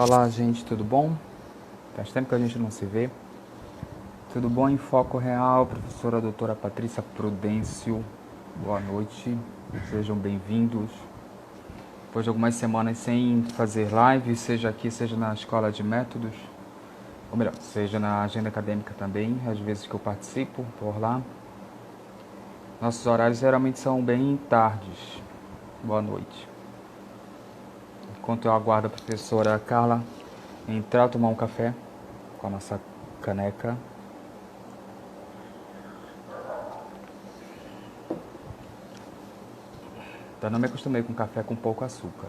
Olá, gente, tudo bom? Faz tempo que a gente não se vê. Tudo bom em Foco Real, professora doutora Patrícia Prudêncio. Boa noite, sejam bem-vindos. Depois de algumas semanas sem fazer live, seja aqui, seja na Escola de Métodos, ou melhor, seja na agenda acadêmica também, às vezes que eu participo por lá. Nossos horários geralmente são bem tardes. Boa noite. Enquanto eu aguardo a professora Carla entrar, tomar um café com a nossa caneca. Eu não me acostumei com café com pouco açúcar.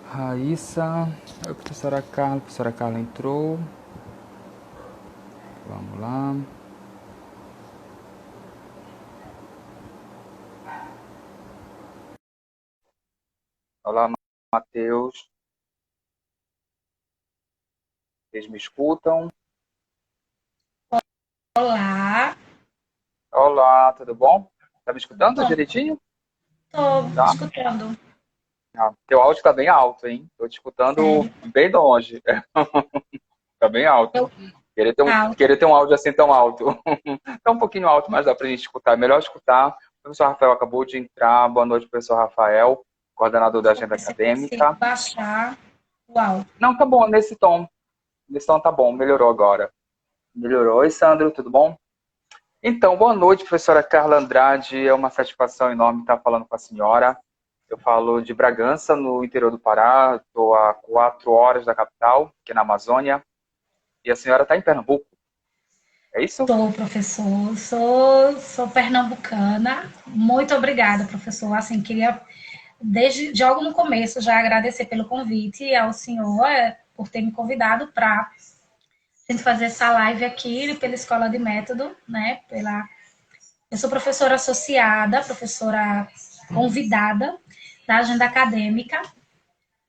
Raíssa, a professora Carla entrou. Vamos lá. Olá, Matheus. Vocês me escutam? Olá, Olá, tudo bom? Tá me escutando bom, direitinho? estou Tá? escutando, Ah, teu áudio tá bem alto, hein? Tô te escutando sério. bem longe. Tá bem alto. Eu, ah, Queria ter um áudio assim tão alto. Tá um pouquinho alto, mas dá pra gente escutar. É melhor escutar. O professor Rafael acabou de entrar. Boa noite, professor Rafael, coordenador da deixa eu agenda ver se eu consigo acadêmica. baixar o áudio. Não, tá bom, nesse tom. Nesse tom tá bom, melhorou agora. Melhorou. Oi, Sandro, tudo bom? Então, boa noite, professora Carla Andrade. É uma satisfação enorme estar falando com a senhora. Eu falo de Bragança, no interior do Pará. Estou a 4 horas da capital, aqui na Amazônia. E a senhora está em Pernambuco, é isso? Sou professor, sou pernambucana. Muito obrigada, professor. Assim, queria, desde logo no começo, já agradecer pelo convite ao senhor por ter me convidado para a gente fazer essa live aqui pela Escola de Método, né? Eu sou professora associada, professora convidada da agenda acadêmica.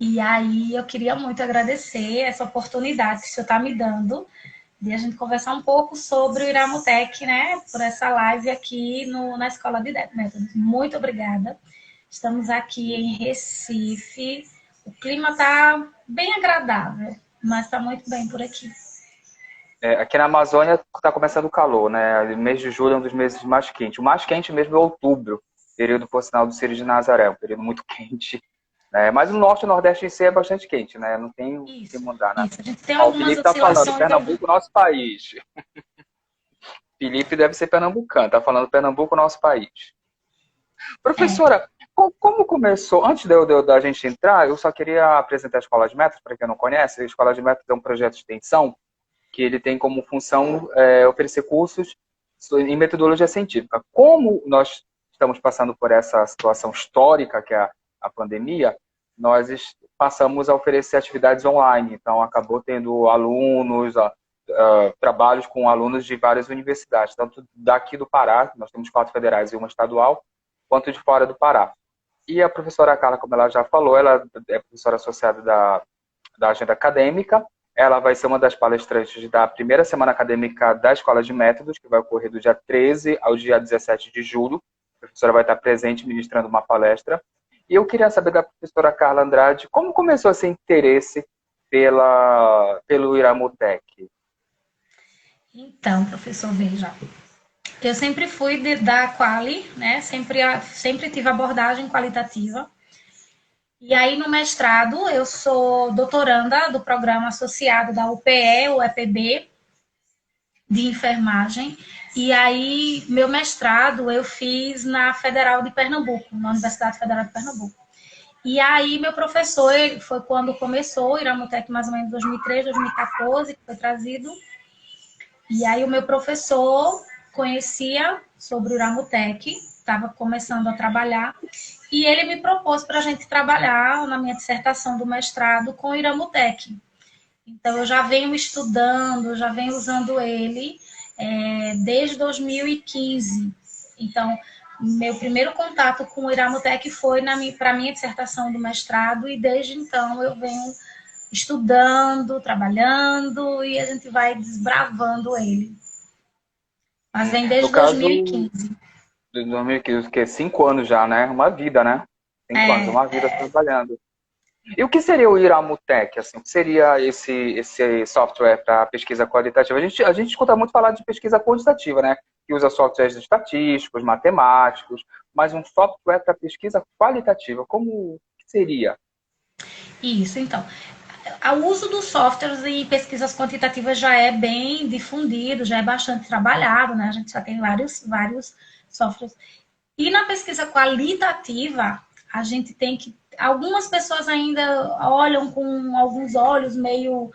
E aí eu queria muito agradecer essa oportunidade que o senhor está me dando de a gente conversar um pouco sobre o Iramutec, né? Por essa live aqui na Escola de Métodos. Muito obrigada. Estamos aqui em Recife. O clima está bem agradável, mas está muito bem por aqui. É, aqui na Amazônia está começando o calor, né? O mês de julho é um dos meses mais quentes. O mais quente mesmo é outubro, período, por sinal, do Círio de Nazaré, um período muito quente. Né? Mas o norte e o nordeste em si é bastante quente, né? Não tem o que Isso, mudar, né? isso. A gente tem Ó, o algumas Felipe está falando, oscilações, Pernambuco, nosso país. Felipe deve ser pernambucano, está falando Pernambuco, nosso país. Professora, como começou? Antes da gente entrar, eu só queria apresentar a Escola de Métodos, para quem não conhece. A Escola de Métodos é um projeto de extensão que ele tem como função oferecer cursos em metodologia científica. Como nós estamos passando por essa situação histórica, que é a pandemia, nós passamos a oferecer atividades online. Então, acabou tendo alunos, trabalhos com alunos de várias universidades, tanto daqui do Pará, nós temos 4 federais e uma estadual, quanto de fora do Pará. E a professora Carla, como ela já falou, ela é professora associada da agenda acadêmica. Ela vai ser uma das palestrantes da primeira semana acadêmica da Escola de Métodos, que vai ocorrer do dia 13 ao dia 17 de julho. A professora vai estar presente ministrando uma palestra. E eu queria saber da professora Carla Andrade como começou esse interesse pelo Iramutec. então, professor, veja. Eu sempre fui da Quali, né? Sempre tive abordagem qualitativa. E aí, no mestrado, eu sou doutoranda do programa associado da UPE, o EPB, de enfermagem. E aí, meu mestrado eu fiz na Federal de Pernambuco, na Universidade Federal de Pernambuco. E aí, meu professor, ele foi quando começou o Iramutec, mais ou menos 2013, 2014, que foi trazido. E aí, o meu professor conhecia sobre o Iramutec, estava começando a trabalhar, e ele me propôs para a gente trabalhar na minha dissertação do mestrado com o Iramutec. Então, eu já venho estudando, já venho usando ele desde 2015. Então, meu primeiro contato com o Iramutec foi para a minha dissertação do mestrado, e desde então eu venho estudando, trabalhando, e a gente vai desbravando ele. Mas vem No desde caso, 2015. de 2015, que é 5 anos já, né? Uma vida, né? 5 anos, uma vida trabalhando. E o que seria o Iramutec? Assim, o que seria esse software para pesquisa qualitativa? A gente escuta muito falar de pesquisa quantitativa, né? Que usa softwares estatísticos, matemáticos, mas um software para pesquisa qualitativa, como seria? Isso, então. O uso dos softwares e pesquisas quantitativas já é bem difundido, já é bastante trabalhado, né? A gente já tem vários softwares. E na pesquisa qualitativa, a gente tem que. Algumas pessoas ainda olham com alguns olhos meio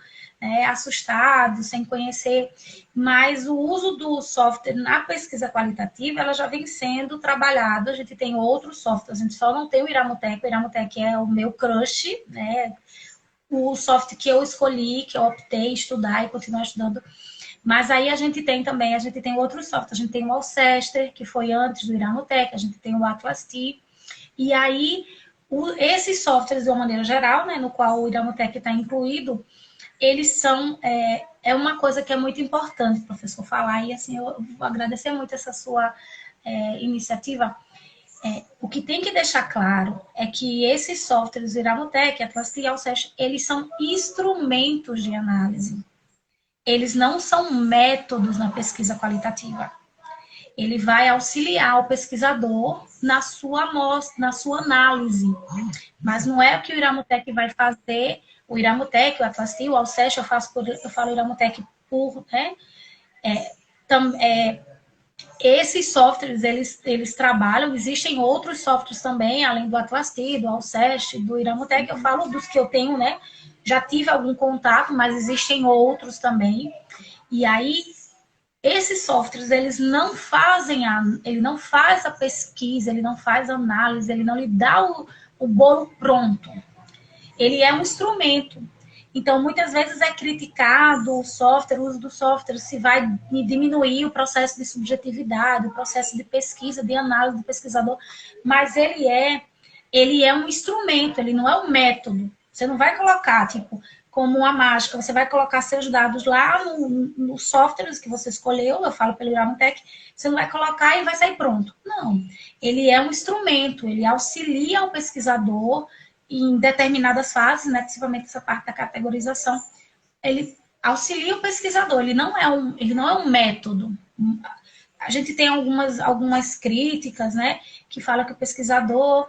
assustados, sem conhecer, mas o uso do software na pesquisa qualitativa, ela já vem sendo trabalhado. A gente tem outros softwares, a gente só não tem o Iramutec é o meu crush, né? O software que eu escolhi, que eu optei estudar e continuar estudando. Mas aí a gente tem também, a gente tem outros softwares, a gente tem o Alcester, que foi antes do Iramutec, a gente tem o Atlas T, e aí esses softwares, de uma maneira geral, né, no qual o Iramutec está incluído, eles são, uma coisa que é muito importante, professor, falar, e assim, eu vou agradecer muito essa sua iniciativa. O que tem que deixar claro é que esses softwares, Iramutec, Atlas T e Alcest, eles são instrumentos de análise. Eles não são métodos na pesquisa qualitativa. Ele vai auxiliar o pesquisador na sua amostra, na sua análise. Mas não é o que o Iramutec vai fazer. O Iramutec, o Atlas T, o Alcest, eu falo Iramutec por, né? Esses softwares, eles trabalham, existem outros softwares também, além do Atlas T, do Alcest, do Iramutec, eu falo dos que eu tenho, né? Já tive algum contato, mas existem outros também. E aí, esses softwares, ele não faz a pesquisa, ele não faz a análise, ele não lhe dá o bolo pronto. Ele é um instrumento. Então, muitas vezes é criticado o software, o uso do software, se vai diminuir o processo de subjetividade, o processo de pesquisa, de análise do pesquisador, mas ele é um instrumento, ele não é um método. Você não vai colocar, tipo, como uma mágica, você vai colocar seus dados lá no software que você escolheu, eu falo pelo Iramutec, você não vai colocar e vai sair pronto. Não, ele é um instrumento, ele auxilia o pesquisador em determinadas fases, né, principalmente essa parte da categorização, ele auxilia o pesquisador, ele não é um método. A gente tem algumas críticas, né, que falam que o pesquisador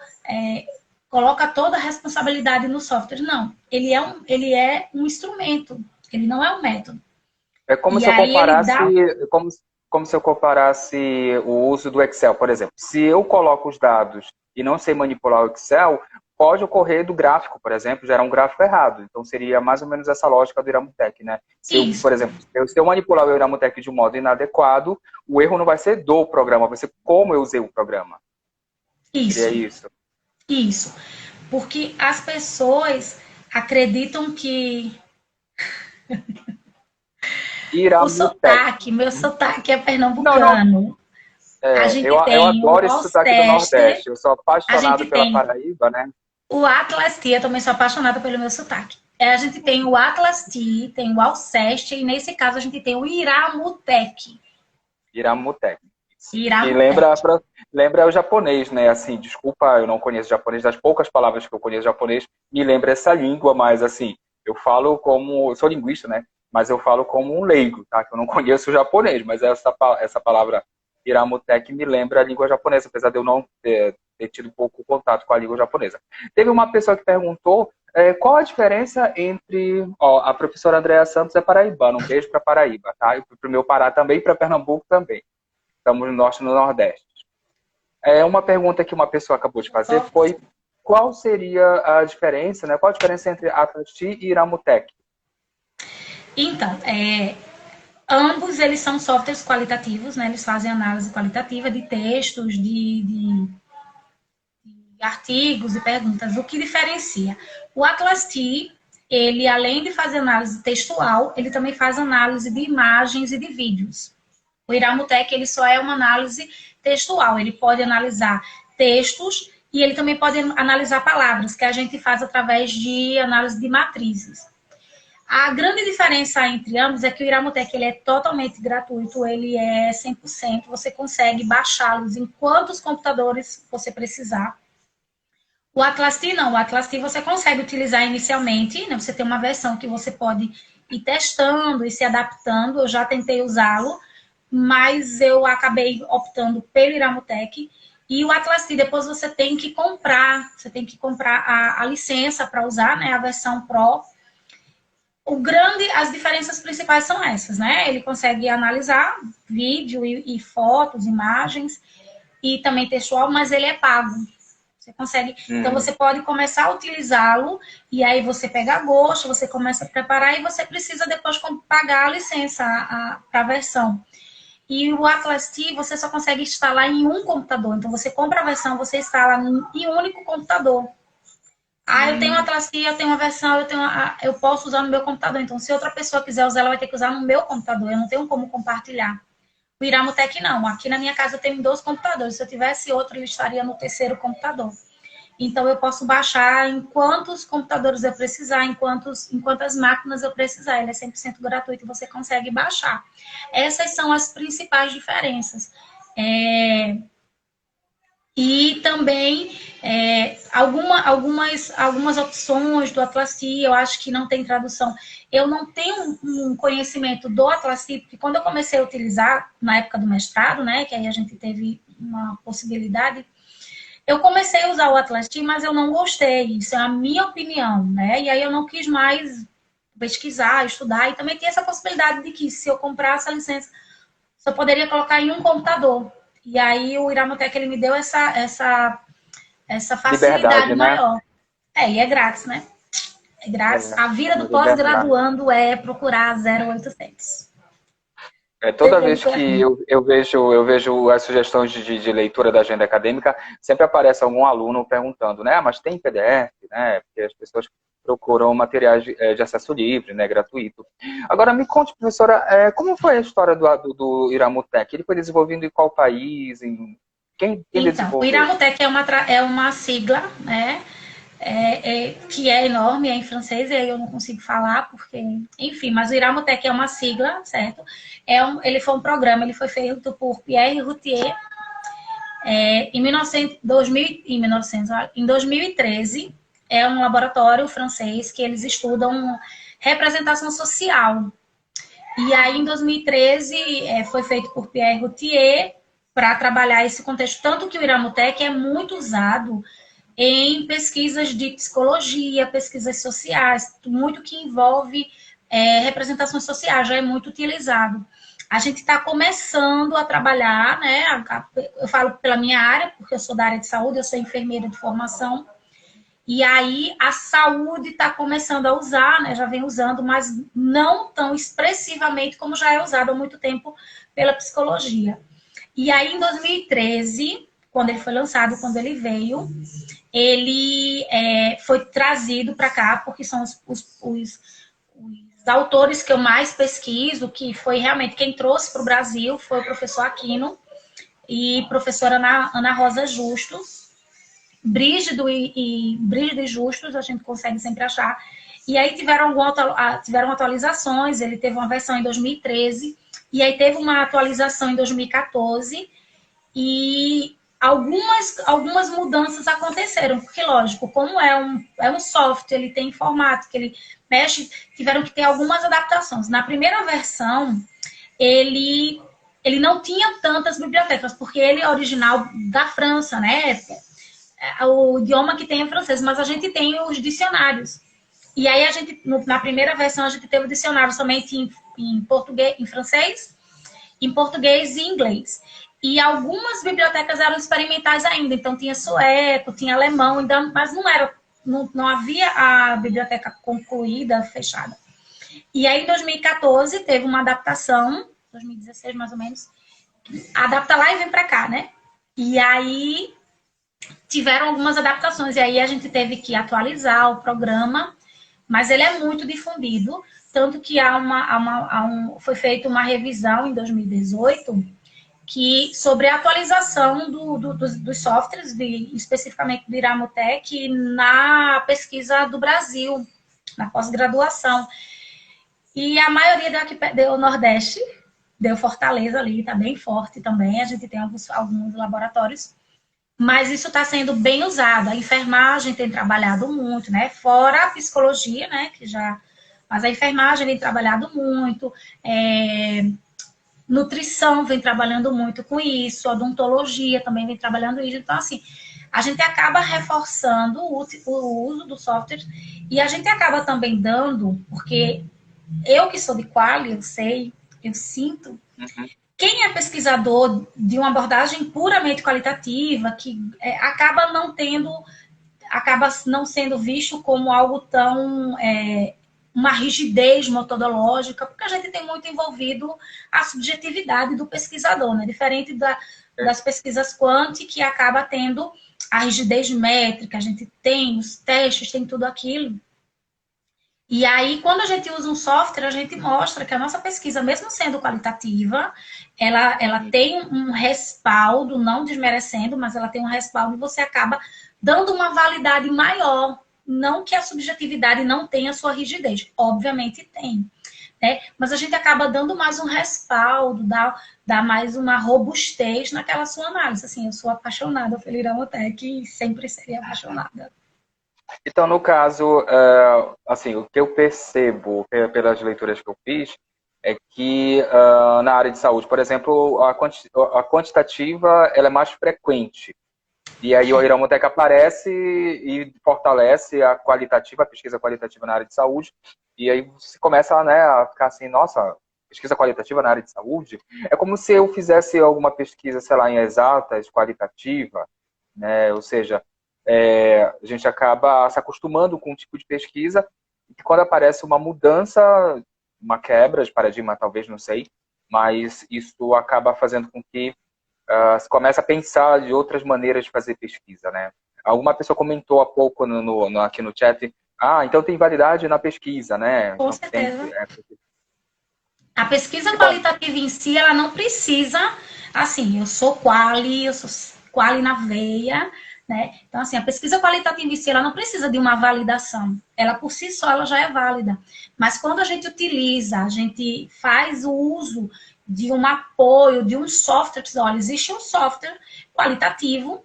coloca toda a responsabilidade no software. Não, ele é um instrumento, ele não é um método. É como E se eu aí ele comparasse, dá. como se eu comparasse o uso do Excel, por exemplo. Se eu coloco os dados e não sei manipular o Excel, pode ocorrer do gráfico, por exemplo, gerar um gráfico errado. Então seria mais ou menos essa lógica do Iramutec, né? Se eu, Isso, por exemplo, se eu manipular o Iramutec de um modo inadequado, o erro não vai ser do programa, vai ser como eu usei o programa. Seria isso, isso. isso. Porque as pessoas acreditam que Iramutec. meu sotaque é Não, não. pernambucano. A Eu, gente eu tem o adoro esse sotaque do Alcester, Nordeste. Eu sou a apaixonado gente pela tem Paraíba, né? o Atlas T, eu também sou apaixonada pelo meu sotaque. A gente tem o Atlas T, tem o Alceste, e nesse caso a gente tem o Iramutec. Iramutec. Que Iramutec. lembra o japonês, né? Assim, desculpa, eu não conheço japonês, das poucas palavras que eu conheço japonês, me lembra essa língua, mas assim, eu falo como, eu sou linguista, né? Mas eu falo como um leigo, tá? Que eu não conheço o japonês, mas essa palavra Iramutec me lembra a língua japonesa, apesar de eu não ter tido pouco contato com a língua japonesa. Teve uma pessoa que perguntou qual a diferença entre... Ó, a professora Andréa Santos é paraibana, um beijo para Paraíba, tá? E para o meu Pará também, e para Pernambuco também. Estamos no norte e no nordeste. Uma pergunta que uma pessoa acabou de fazer foi qual seria a diferença, né? Qual a diferença entre Atlas T e Iramutec? Então, ambos eles são softwares qualitativos, né? Eles fazem análise qualitativa de textos, de artigos e perguntas. O que diferencia? O Atlas T, ele além de fazer análise textual, ele também faz análise de imagens e de vídeos. O Iramutec, ele só é uma análise textual, ele pode analisar textos e ele também pode analisar palavras, que a gente faz através de análise de matrizes. A grande diferença entre ambos é que o Iramutec ele é totalmente gratuito, ele é 100%, você consegue baixá-los em quantos computadores você precisar. O Atlas T não, o Atlas T você consegue utilizar inicialmente, né? Você tem uma versão que você pode ir testando e se adaptando. Eu já tentei usá-lo, mas eu acabei optando pelo Iramutec. E o Atlas T depois você tem que comprar a licença para usar, né? A versão Pro. As diferenças principais são essas, né? Ele consegue analisar vídeo e fotos, imagens e também textual, mas ele é pago. Você consegue. Então você pode começar a utilizá-lo e aí você pega gosto, você começa a preparar e você precisa depois pagar a licença para a versão. E o Atlas T você só consegue instalar em um computador. Então você compra a versão, você instala em um único computador. Eu tenho uma Atlas T, eu tenho uma versão, eu posso usar no meu computador. Então, se outra pessoa quiser usar, ela vai ter que usar no meu computador. Eu não tenho como compartilhar. O Iramutec não. Aqui na minha casa eu tenho 2 computadores. Se eu tivesse outro, ele estaria no terceiro computador. Então, eu posso baixar em quantos computadores eu precisar, em quantas máquinas eu precisar. Ele é 100% gratuito e você consegue baixar. Essas são as principais diferenças. E também algumas opções do Atlas T, eu acho que não tem tradução. Eu não tenho um conhecimento do Atlas T, porque quando eu comecei a utilizar, na época do mestrado, né, que aí a gente teve uma possibilidade, eu comecei a usar o Atlas T, mas eu não gostei. Isso é a minha opinião, né? E aí eu não quis mais pesquisar, estudar. E também tinha essa possibilidade de que se eu comprasse a licença, só poderia colocar em um computador. E aí o Iramutec, ele me deu essa facilidade Liberdade, né? maior. E é grátis, né? É grátis. A vida do Liberdade. pós-graduando é procurar 0800. Toda vez que eu vejo as sugestões de leitura da agenda acadêmica, sempre aparece algum aluno perguntando, né? Mas tem PDF, né? Porque as pessoas procuram materiais de acesso livre, né? Gratuito. Agora, me conte, professora, como foi a história do Iramutec? Ele foi desenvolvido em qual país? Quem Então, o desenvolveu? Iramutec é uma sigla, né? Que é enorme, é em francês, e aí eu não consigo falar, porque, enfim, mas o Iramutec é uma sigla, certo? Ele foi um programa, ele foi feito por Pierre Routier em 2013. É um laboratório francês que eles estudam representação social. E aí, em 2013, foi feito por Pierre Routier para trabalhar esse contexto. Tanto que o Iramutec é muito usado em pesquisas de psicologia, pesquisas sociais, muito que envolve representações sociais, já é muito utilizado. A gente está começando a trabalhar, né? Eu falo pela minha área, porque eu sou da área de saúde, eu sou enfermeira de formação, e aí a saúde está começando a usar, né? Já vem usando, mas não tão expressivamente como já é usado há muito tempo pela psicologia. E aí, em 2013, quando ele foi lançado, quando ele veio, ele foi trazido para cá, porque são os autores que eu mais pesquiso, que foi realmente quem trouxe para o Brasil, foi o professor Aquino e professora Ana Rosa Justus. Brígido e Justus, a gente consegue sempre achar. E aí tiveram atualizações, ele teve uma versão em 2013, e aí teve uma atualização em 2014, e algumas mudanças aconteceram, porque, lógico, como é um software, ele tem informática, ele mexe, tiveram que ter algumas adaptações. Na primeira versão, ele não tinha tantas bibliotecas, porque ele é original da França, né? O idioma que tem é francês, mas a gente tem os dicionários. E aí na primeira versão, a gente teve o dicionário somente em português, em francês, em português e inglês. E algumas bibliotecas eram experimentais ainda, então tinha sueco, tinha alemão, mas não havia a biblioteca concluída, fechada. E aí, em 2014, teve uma adaptação, 2016 mais ou menos, adapta lá e vem para cá, né? E aí tiveram algumas adaptações, e aí a gente teve que atualizar o programa, mas ele é muito difundido, tanto que foi feita uma revisão em 2018 sobre a atualização dos softwares, especificamente do Iramutec, na pesquisa do Brasil, na pós-graduação. E a maioria deu Nordeste, deu Fortaleza ali, está bem forte também. A gente tem alguns laboratórios. mas isso está sendo bem usado. A enfermagem tem trabalhado muito, né? Fora a psicologia, né? Mas a enfermagem tem trabalhado muito, nutrição vem trabalhando muito com isso, odontologia também vem trabalhando isso. Então, assim, a gente acaba reforçando o uso do software e a gente acaba também dando, porque eu que sou de quali, eu sei, eu sinto, quem é pesquisador de uma abordagem puramente qualitativa, que acaba não sendo visto como algo tão uma rigidez metodológica, porque a gente tem muito envolvido a subjetividade do pesquisador, né? Diferente das pesquisas quant, que acaba tendo a rigidez métrica, a gente tem os testes, tem tudo aquilo. E aí, quando a gente usa um software, a gente mostra que a nossa pesquisa, mesmo sendo qualitativa, ela tem um respaldo, não desmerecendo, mas ela tem um respaldo e você acaba dando uma validade maior. Não que a subjetividade não tenha sua rigidez, obviamente tem, né? Mas a gente acaba dando mais um respaldo, dá mais uma robustez naquela sua análise. Assim, eu sou apaixonada pelo Iramotec e sempre serei apaixonada. Então, no caso, assim, o que eu percebo pelas leituras que eu fiz é que na área de saúde, por exemplo, a quantitativa ela é mais frequente. E aí o Iramotec aparece e fortalece a qualitativa, a pesquisa qualitativa na área de saúde. E aí você começa, né, a ficar assim, nossa, pesquisa qualitativa na área de saúde? É como se eu fizesse alguma pesquisa, sei lá, em exatas, qualitativa, né? Ou seja, a gente acaba se acostumando com um tipo de pesquisa e quando aparece uma mudança, uma quebra de paradigma, talvez, não sei, mas isso acaba fazendo com que se comece a pensar de outras maneiras de fazer pesquisa, né? Alguma pessoa comentou há pouco aqui no chat, então tem validade na pesquisa, né? Com Então, certeza. A pesquisa qualitativa em si, ela não precisa, assim, eu sou quali na veia, né? Então, assim, a pesquisa qualitativa em si, ela não precisa de uma validação. Ela, por si só, ela já é válida. Mas quando a gente utiliza, a gente faz o uso de um apoio, de um software, olha, existe um software qualitativo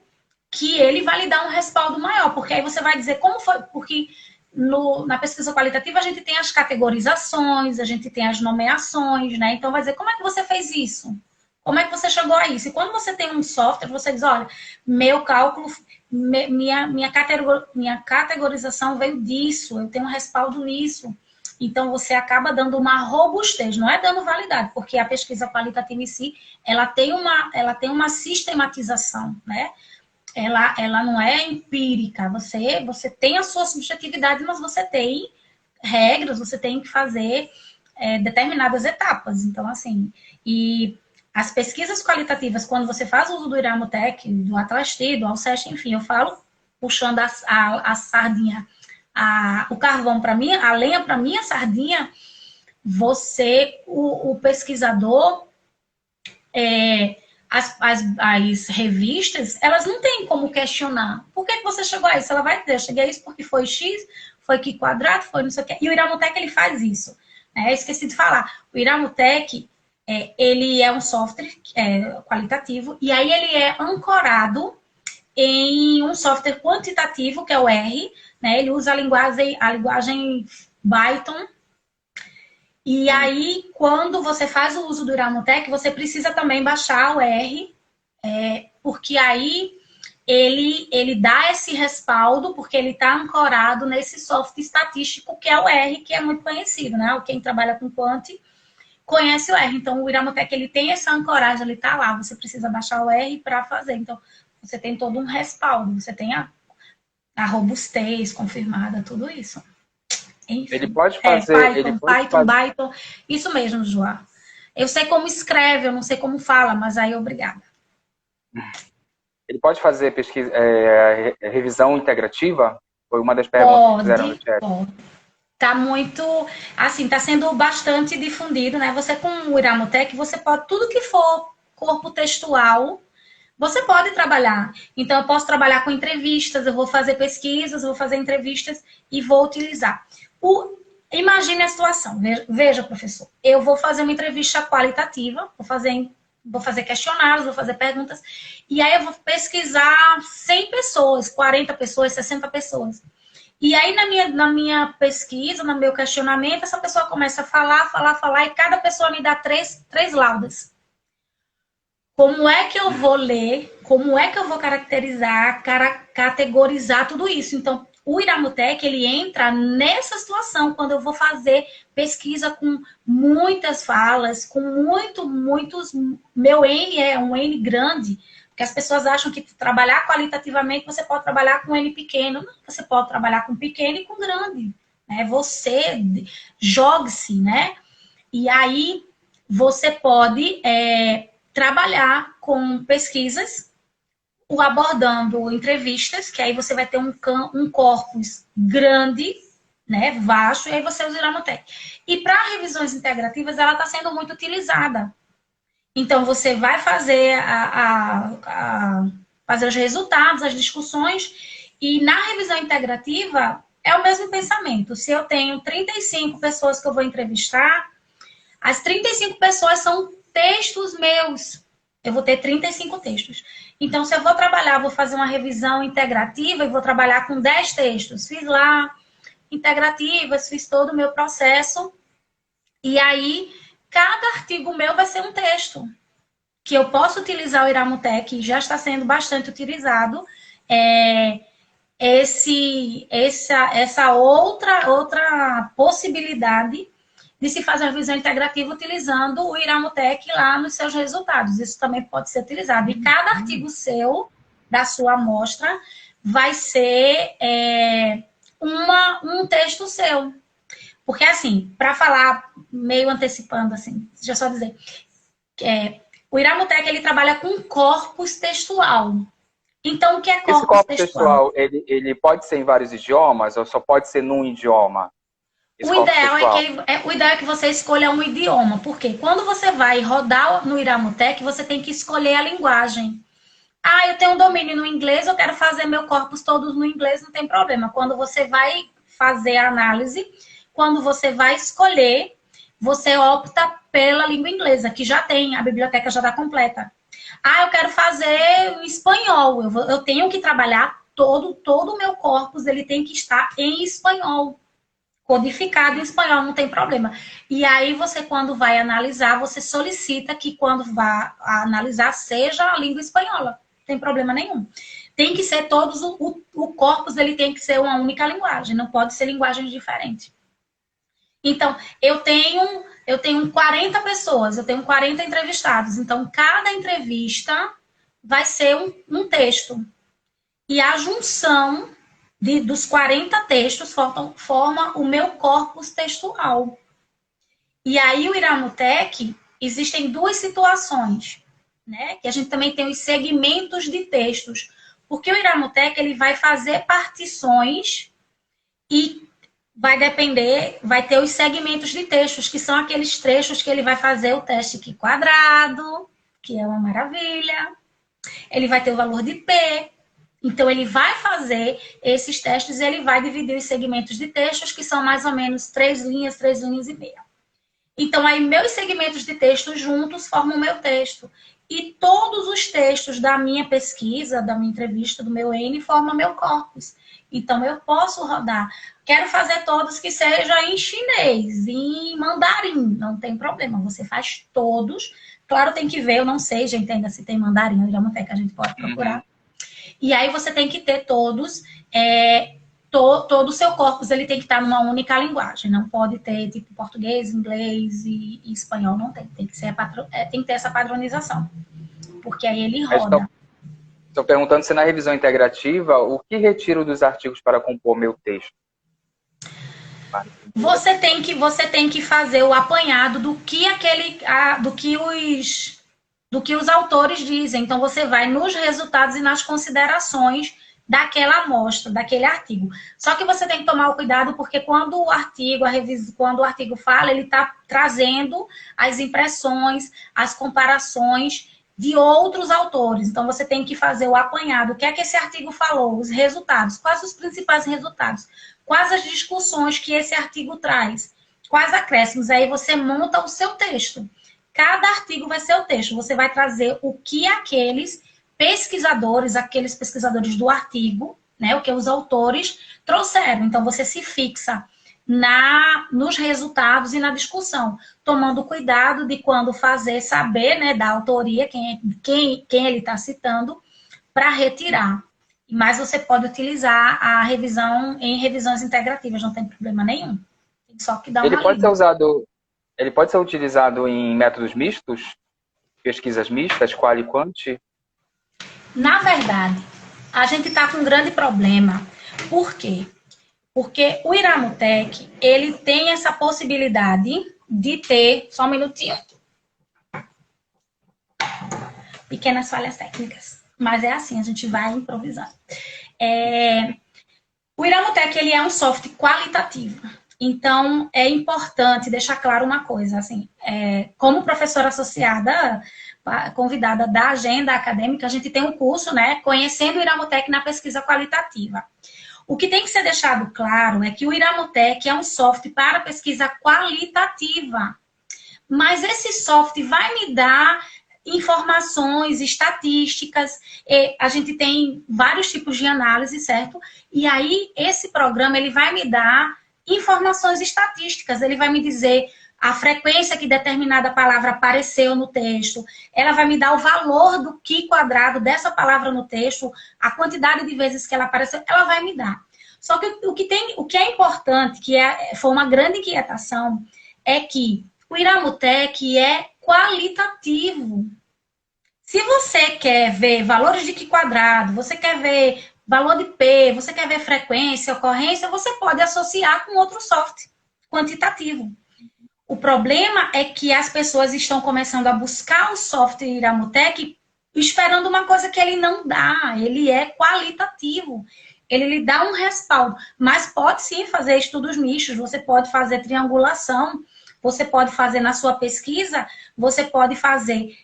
que ele vai lhe dar um respaldo maior, porque aí você vai dizer como foi, porque na pesquisa qualitativa a gente tem as categorizações, a gente tem as nomeações, né? Então vai dizer, como é que você fez isso? Como é que você chegou a isso? E quando você tem um software, você diz, olha, meu cálculo, minha categorização veio disso, eu tenho um respaldo nisso. Então, você acaba dando uma robustez, não é dando validade, porque a pesquisa qualitativa em si, ela tem uma sistematização, né? Ela não é empírica, você tem a sua subjetividade, mas você tem regras, você tem que fazer determinadas etapas. Então, assim, e as pesquisas qualitativas, quando você faz uso do Iramotec, do Atlas T, do Alceste, enfim, eu falo puxando a sardinha, o carvão para mim, a lenha para mim, a sardinha, o pesquisador, as revistas, elas não têm como questionar. Por que você chegou a isso? Ela vai dizer, eu cheguei a isso porque foi X, foi que quadrado, foi não sei o quê. E o Iramotec, ele faz isso. Eu esqueci de falar. O Iramotec, ele é um software qualitativo, e aí ele é ancorado em um software quantitativo, que é o R, né? Ele usa a linguagem Python. E aí, quando você faz o uso do Iramotec, você precisa também baixar o R, porque aí ele dá esse respaldo, porque ele está ancorado nesse software estatístico, que é o R, que é muito conhecido, né? Quem trabalha com Quant conhece o R. Então, o Iramotec, ele tem essa ancoragem, ele está lá. Você precisa baixar o R para fazer. Então, você tem todo um respaldo, você tem a robustez confirmada, tudo isso. Enfim, ele pode fazer... Python. Isso mesmo, João. Eu sei como escreve, eu não sei como fala, mas aí obrigada. Ele pode fazer pesquisa, revisão integrativa? Foi uma das perguntas que fizeram no chat. Pode. Tá muito, assim, tá sendo bastante difundido, né? Você com o Iramotec, você pode, tudo que for corpo textual, você pode trabalhar. Então, eu posso trabalhar com entrevistas, eu vou fazer pesquisas, eu vou fazer entrevistas e vou utilizar. Imagine a situação. Veja, professor, eu vou fazer uma entrevista qualitativa, vou fazer vou fazer questionários, vou fazer perguntas, e aí eu vou pesquisar 100 pessoas, 40 pessoas, 60 pessoas. E aí, na minha pesquisa, no meu questionamento, essa pessoa começa a falar, e cada pessoa me dá três laudas. Como é que eu vou ler? Como é que eu vou caracterizar, categorizar tudo isso? Então, o Iramutec, ele entra nessa situação, quando eu vou fazer pesquisa com muitas falas, com muitos... Meu N é um N grande, porque as pessoas acham que trabalhar qualitativamente, você pode trabalhar com N pequeno. Não, você pode trabalhar com pequeno e com grande. Né? Você jogue-se, né? E aí, você pode... trabalhar com pesquisas, abordando entrevistas, que aí você vai ter um corpus grande, né, vasto, e aí você usa o Iramutec. E para revisões integrativas, ela está sendo muito utilizada. Então, você vai fazer, fazer os resultados, as discussões, e na revisão integrativa, é o mesmo pensamento. Se eu tenho 35 pessoas que eu vou entrevistar, as 35 pessoas são textos meus. Eu vou ter 35 textos. Então, se eu vou trabalhar, vou fazer uma revisão integrativa e vou trabalhar com 10 textos. Fiz lá integrativas, fiz todo o meu processo. E aí, cada artigo meu vai ser um texto. Que eu posso utilizar o Iramutec, já está sendo bastante utilizado. Essa outra possibilidade de se fazer uma revisão integrativa utilizando o Iramutec lá nos seus resultados. Isso também pode ser utilizado. E cada artigo seu, da sua amostra, vai ser um texto seu. Porque, assim, para falar meio antecipando, assim, deixa eu só dizer, o Iramutec, ele trabalha com corpus textual. Então, o que é corpus Esse corpus textual? textual, ele pode ser em vários idiomas ou só pode ser num idioma? O ideal é que você escolha um idioma, porque quando você vai rodar no Iramutec, você tem que escolher a linguagem. Ah, eu tenho um domínio no inglês, eu quero fazer meu corpus todos no inglês, não tem problema. Quando você vai fazer a análise, quando você vai escolher, você opta pela língua inglesa, que já tem, a biblioteca já está completa. Ah, eu quero fazer espanhol, eu tenho que trabalhar todo o meu corpus, ele tem que estar em espanhol. Codificado em espanhol, não tem problema. E aí você, quando vai analisar, você solicita que quando vá analisar, seja a língua espanhola. Não tem problema nenhum. Tem que ser todos, o corpus ele tem que ser uma única linguagem, não pode ser linguagem diferente. Então, eu tenho 40 pessoas, eu tenho 40 entrevistados. Então, cada entrevista vai ser um texto. E a junção dos 40 textos forma o meu corpus textual. E aí, o Iramutec, existem duas situações, né? Que a gente também tem os segmentos de textos. Porque o Iramutec, ele vai fazer partições e vai ter os segmentos de textos, que são aqueles trechos que ele vai fazer o teste Q quadrado, que é uma maravilha. Ele vai ter o valor de P. Então, ele vai fazer esses testes e ele vai dividir os segmentos de textos, que são mais ou menos 3 linhas e meia. Então, aí, meus segmentos de texto juntos formam o meu texto. E todos os textos da minha pesquisa, da minha entrevista, do meu N, formam meu corpus. Então, eu posso rodar. Quero fazer todos que sejam em chinês, em mandarim. Não tem problema, você faz todos. Claro, tem que ver, eu não sei, gente, ainda se tem mandarim, ou Iramutec, a gente pode procurar. E aí você tem que ter todos, todo o seu corpus, ele tem que estar numa única linguagem. Não pode ter, tipo, português, inglês e espanhol. Não tem. Tem que ter essa padronização. Porque aí ele roda. Estou perguntando se na revisão integrativa, o que retiro dos artigos para compor meu texto? Você tem que fazer o apanhado do que os autores dizem. Então, você vai nos resultados e nas considerações daquela amostra, daquele artigo. Só que você tem que tomar o cuidado, porque quando o artigo fala, ele está trazendo as impressões, as comparações de outros autores. Então, você tem que fazer o apanhado. O que é que esse artigo falou? Os resultados. Quais os principais resultados? Quais as discussões que esse artigo traz? Quais acréscimos? Aí você monta o seu texto. Cada artigo vai ser o texto. Você vai trazer o que aqueles pesquisadores do artigo, né, o que os autores trouxeram. Então, você se fixa nos resultados e na discussão, tomando cuidado de quando fazer, saber, né, da autoria, quem ele está citando, para retirar. Mas você pode utilizar a revisão em revisões integrativas, não tem problema nenhum. Tem só que dar uma lida. Ele pode ser utilizado em métodos mistos? Pesquisas mistas, qual e quant? Na verdade, a gente está com um grande problema. Por quê? Porque o Iramutec, ele tem essa possibilidade de ter... Só um minutinho. Pequenas falhas técnicas. Mas é assim, a gente vai improvisando. O Iramutec, ele é um software qualitativo. Então, é importante deixar claro uma coisa. Assim, como professora associada, convidada da agenda acadêmica, a gente tem um curso, né, conhecendo o Iramutec na pesquisa qualitativa. O que tem que ser deixado claro é que o Iramutec é um software para pesquisa qualitativa. Mas esse software vai me dar informações, estatísticas, a gente tem vários tipos de análise, certo? E aí, esse programa, ele vai me dar informações estatísticas, ele vai me dizer a frequência que determinada palavra apareceu no texto, ela vai me dar o valor do Q quadrado dessa palavra no texto, a quantidade de vezes que ela apareceu, ela vai me dar. Só que o que é importante, foi uma grande inquietação, é que o Iramutec é qualitativo. Se você quer ver valores de Q quadrado, você quer ver valor de P, você quer ver frequência, ocorrência, você pode associar com outro software quantitativo. O problema é que as pessoas estão começando a buscar o software Iramutec esperando uma coisa que ele não dá. Ele é qualitativo. Ele lhe dá um respaldo. Mas pode sim fazer estudos mistos, você pode fazer triangulação, você pode fazer na sua pesquisa, você pode fazer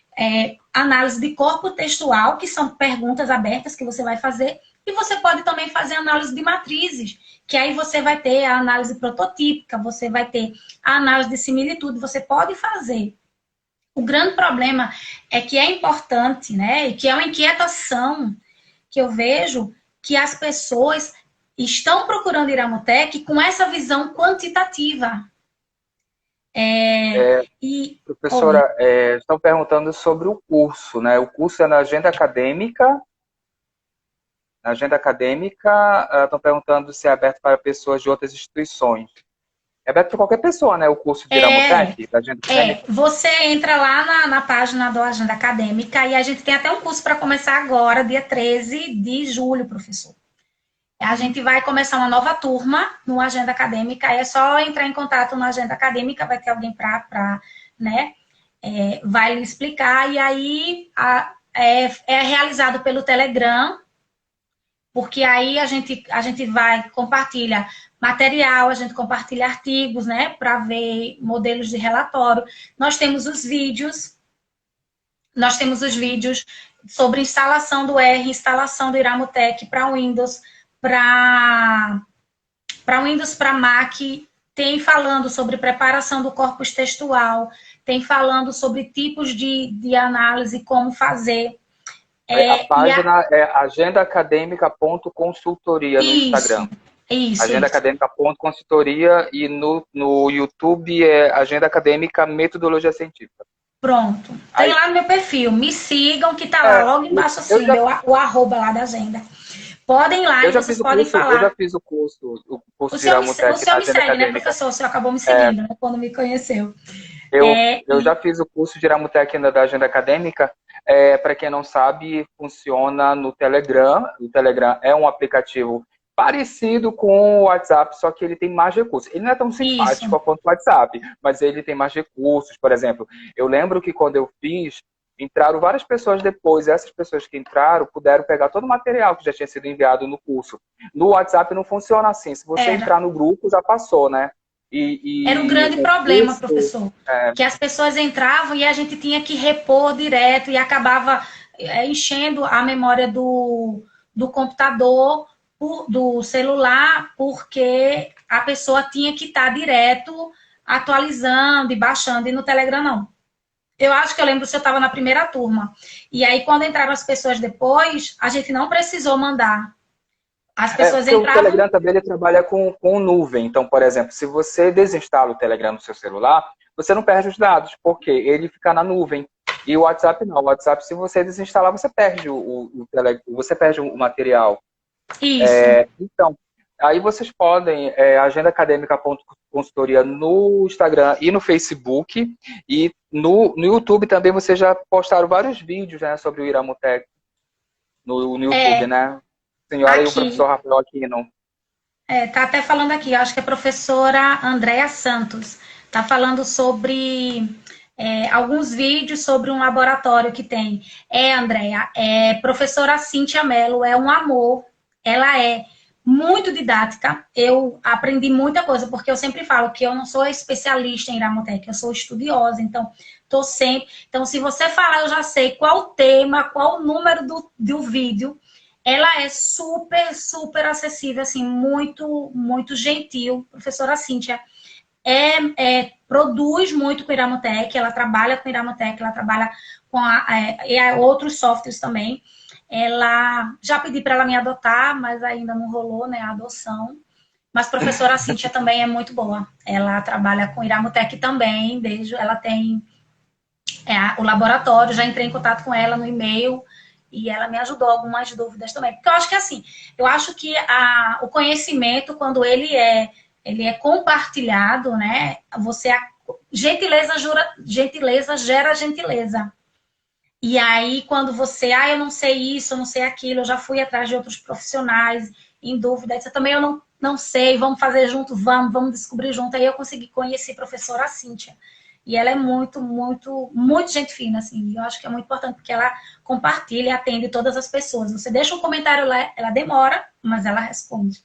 análise de corpo textual, que são perguntas abertas que você vai fazer, e você pode também fazer análise de matrizes, que aí você vai ter a análise prototípica, você vai ter a análise de similitude, você pode fazer. O grande problema é que é importante, né, e que é uma inquietação que eu vejo, que as pessoas estão procurando Iramutec com essa visão quantitativa. Professora, estão perguntando sobre o curso, né? O curso é na agenda acadêmica. Na agenda acadêmica, estão perguntando se é aberto para pessoas de outras instituições. É aberto para qualquer pessoa, né? O curso de Iramutec, da agenda acadêmica. Você entra lá na página da agenda acadêmica e a gente tem até um curso para começar agora, dia 13 de julho, professor. A gente vai começar uma nova turma no Agenda Acadêmica, é só entrar em contato na Agenda Acadêmica, vai ter alguém né, vai lhe explicar, e aí é realizado pelo Telegram, porque aí a gente vai compartilhar material, a gente compartilha artigos, né, para ver modelos de relatório. Nós temos os vídeos sobre instalação do instalação do Iramutec para Windows, para Windows, para Mac, tem falando sobre preparação do corpus textual, tem falando sobre tipos de análise, como fazer. A página é agendaacademica.consultoria no Instagram. Isso. Agendaacademica.consultoria e no YouTube é Agenda Acadêmica Metodologia Científica. Pronto. Tem lá no meu perfil. Me sigam, que tá lá logo embaixo assim, o arroba lá da agenda. Podem ir lá e vocês podem falar. Eu já fiz o curso de Iramutec. O senhor me segue, né, professor? O senhor acabou me seguindo, né, quando me conheceu. Eu já fiz o curso de Iramutec da Agenda Acadêmica. Para quem não sabe, funciona no Telegram. O Telegram é um aplicativo parecido com o WhatsApp, só que ele tem mais recursos. Ele não é tão simpático quanto o WhatsApp, mas ele tem mais recursos. Por exemplo, eu lembro que quando eu fiz, entraram várias pessoas depois, e essas pessoas que entraram puderam pegar todo o material que já tinha sido enviado no curso. No WhatsApp não funciona assim. Se você entrar no grupo, já passou, né? Era um grande problema, professor. Que as pessoas entravam e a gente tinha que repor direto e acabava enchendo a memória do computador, do celular, porque a pessoa tinha que estar direto atualizando e baixando, e no Telegram não. Eu acho que eu lembro se eu estava na primeira turma. E aí, quando entraram as pessoas depois, a gente não precisou mandar. As pessoas Porque o entravam. Telegram também ele trabalha com nuvem. Então, por exemplo, se você desinstala o Telegram no seu celular, você não perde os dados, porque ele fica na nuvem. E o WhatsApp não. O WhatsApp, se você desinstalar, você perde você perde o material. Isso. Então, aí vocês podem, agendaacademica.consultoria no Instagram e no Facebook. E no YouTube também vocês já postaram vários vídeos, né, sobre o Iramutec no YouTube, né? A senhora e o Aqui. professor Rafael Aquino. Tá até falando aqui, acho que é a professora Andréa Santos. Tá falando sobre alguns vídeos sobre um laboratório que tem. Andréa, professora Cíntia Mello, é um amor. Ela é muito didática. Eu aprendi muita coisa, porque eu sempre falo que eu não sou especialista em Iramutec, eu sou estudiosa, então tô sempre. Então, se você falar, eu já sei qual o tema, qual o número do vídeo. Ela é super, super acessível, assim, muito, muito gentil. Professora Cíntia produz muito com o Iramutec, ela trabalha com o Iramutec, ela trabalha com outros softwares também. Ela já pedi para ela me adotar, mas ainda não rolou, né, a adoção. Mas a professora Cíntia também é muito boa. Ela trabalha com o Iramutec também, ela tem o laboratório, já entrei em contato com ela no e-mail e ela me ajudou algumas dúvidas também. Porque eu acho que assim, eu acho que o conhecimento, quando ele é compartilhado, né? Gentileza gera gentileza. E aí, quando você, eu não sei isso, eu não sei aquilo, eu já fui atrás de outros profissionais em dúvida, isso também eu não sei, vamos fazer junto, vamos descobrir junto. Aí eu consegui conhecer a professora Cíntia. E ela é muito, muito, muito gente fina, assim. E eu acho que é muito importante porque ela compartilha e atende todas as pessoas. Você deixa um comentário lá, ela demora, mas ela responde.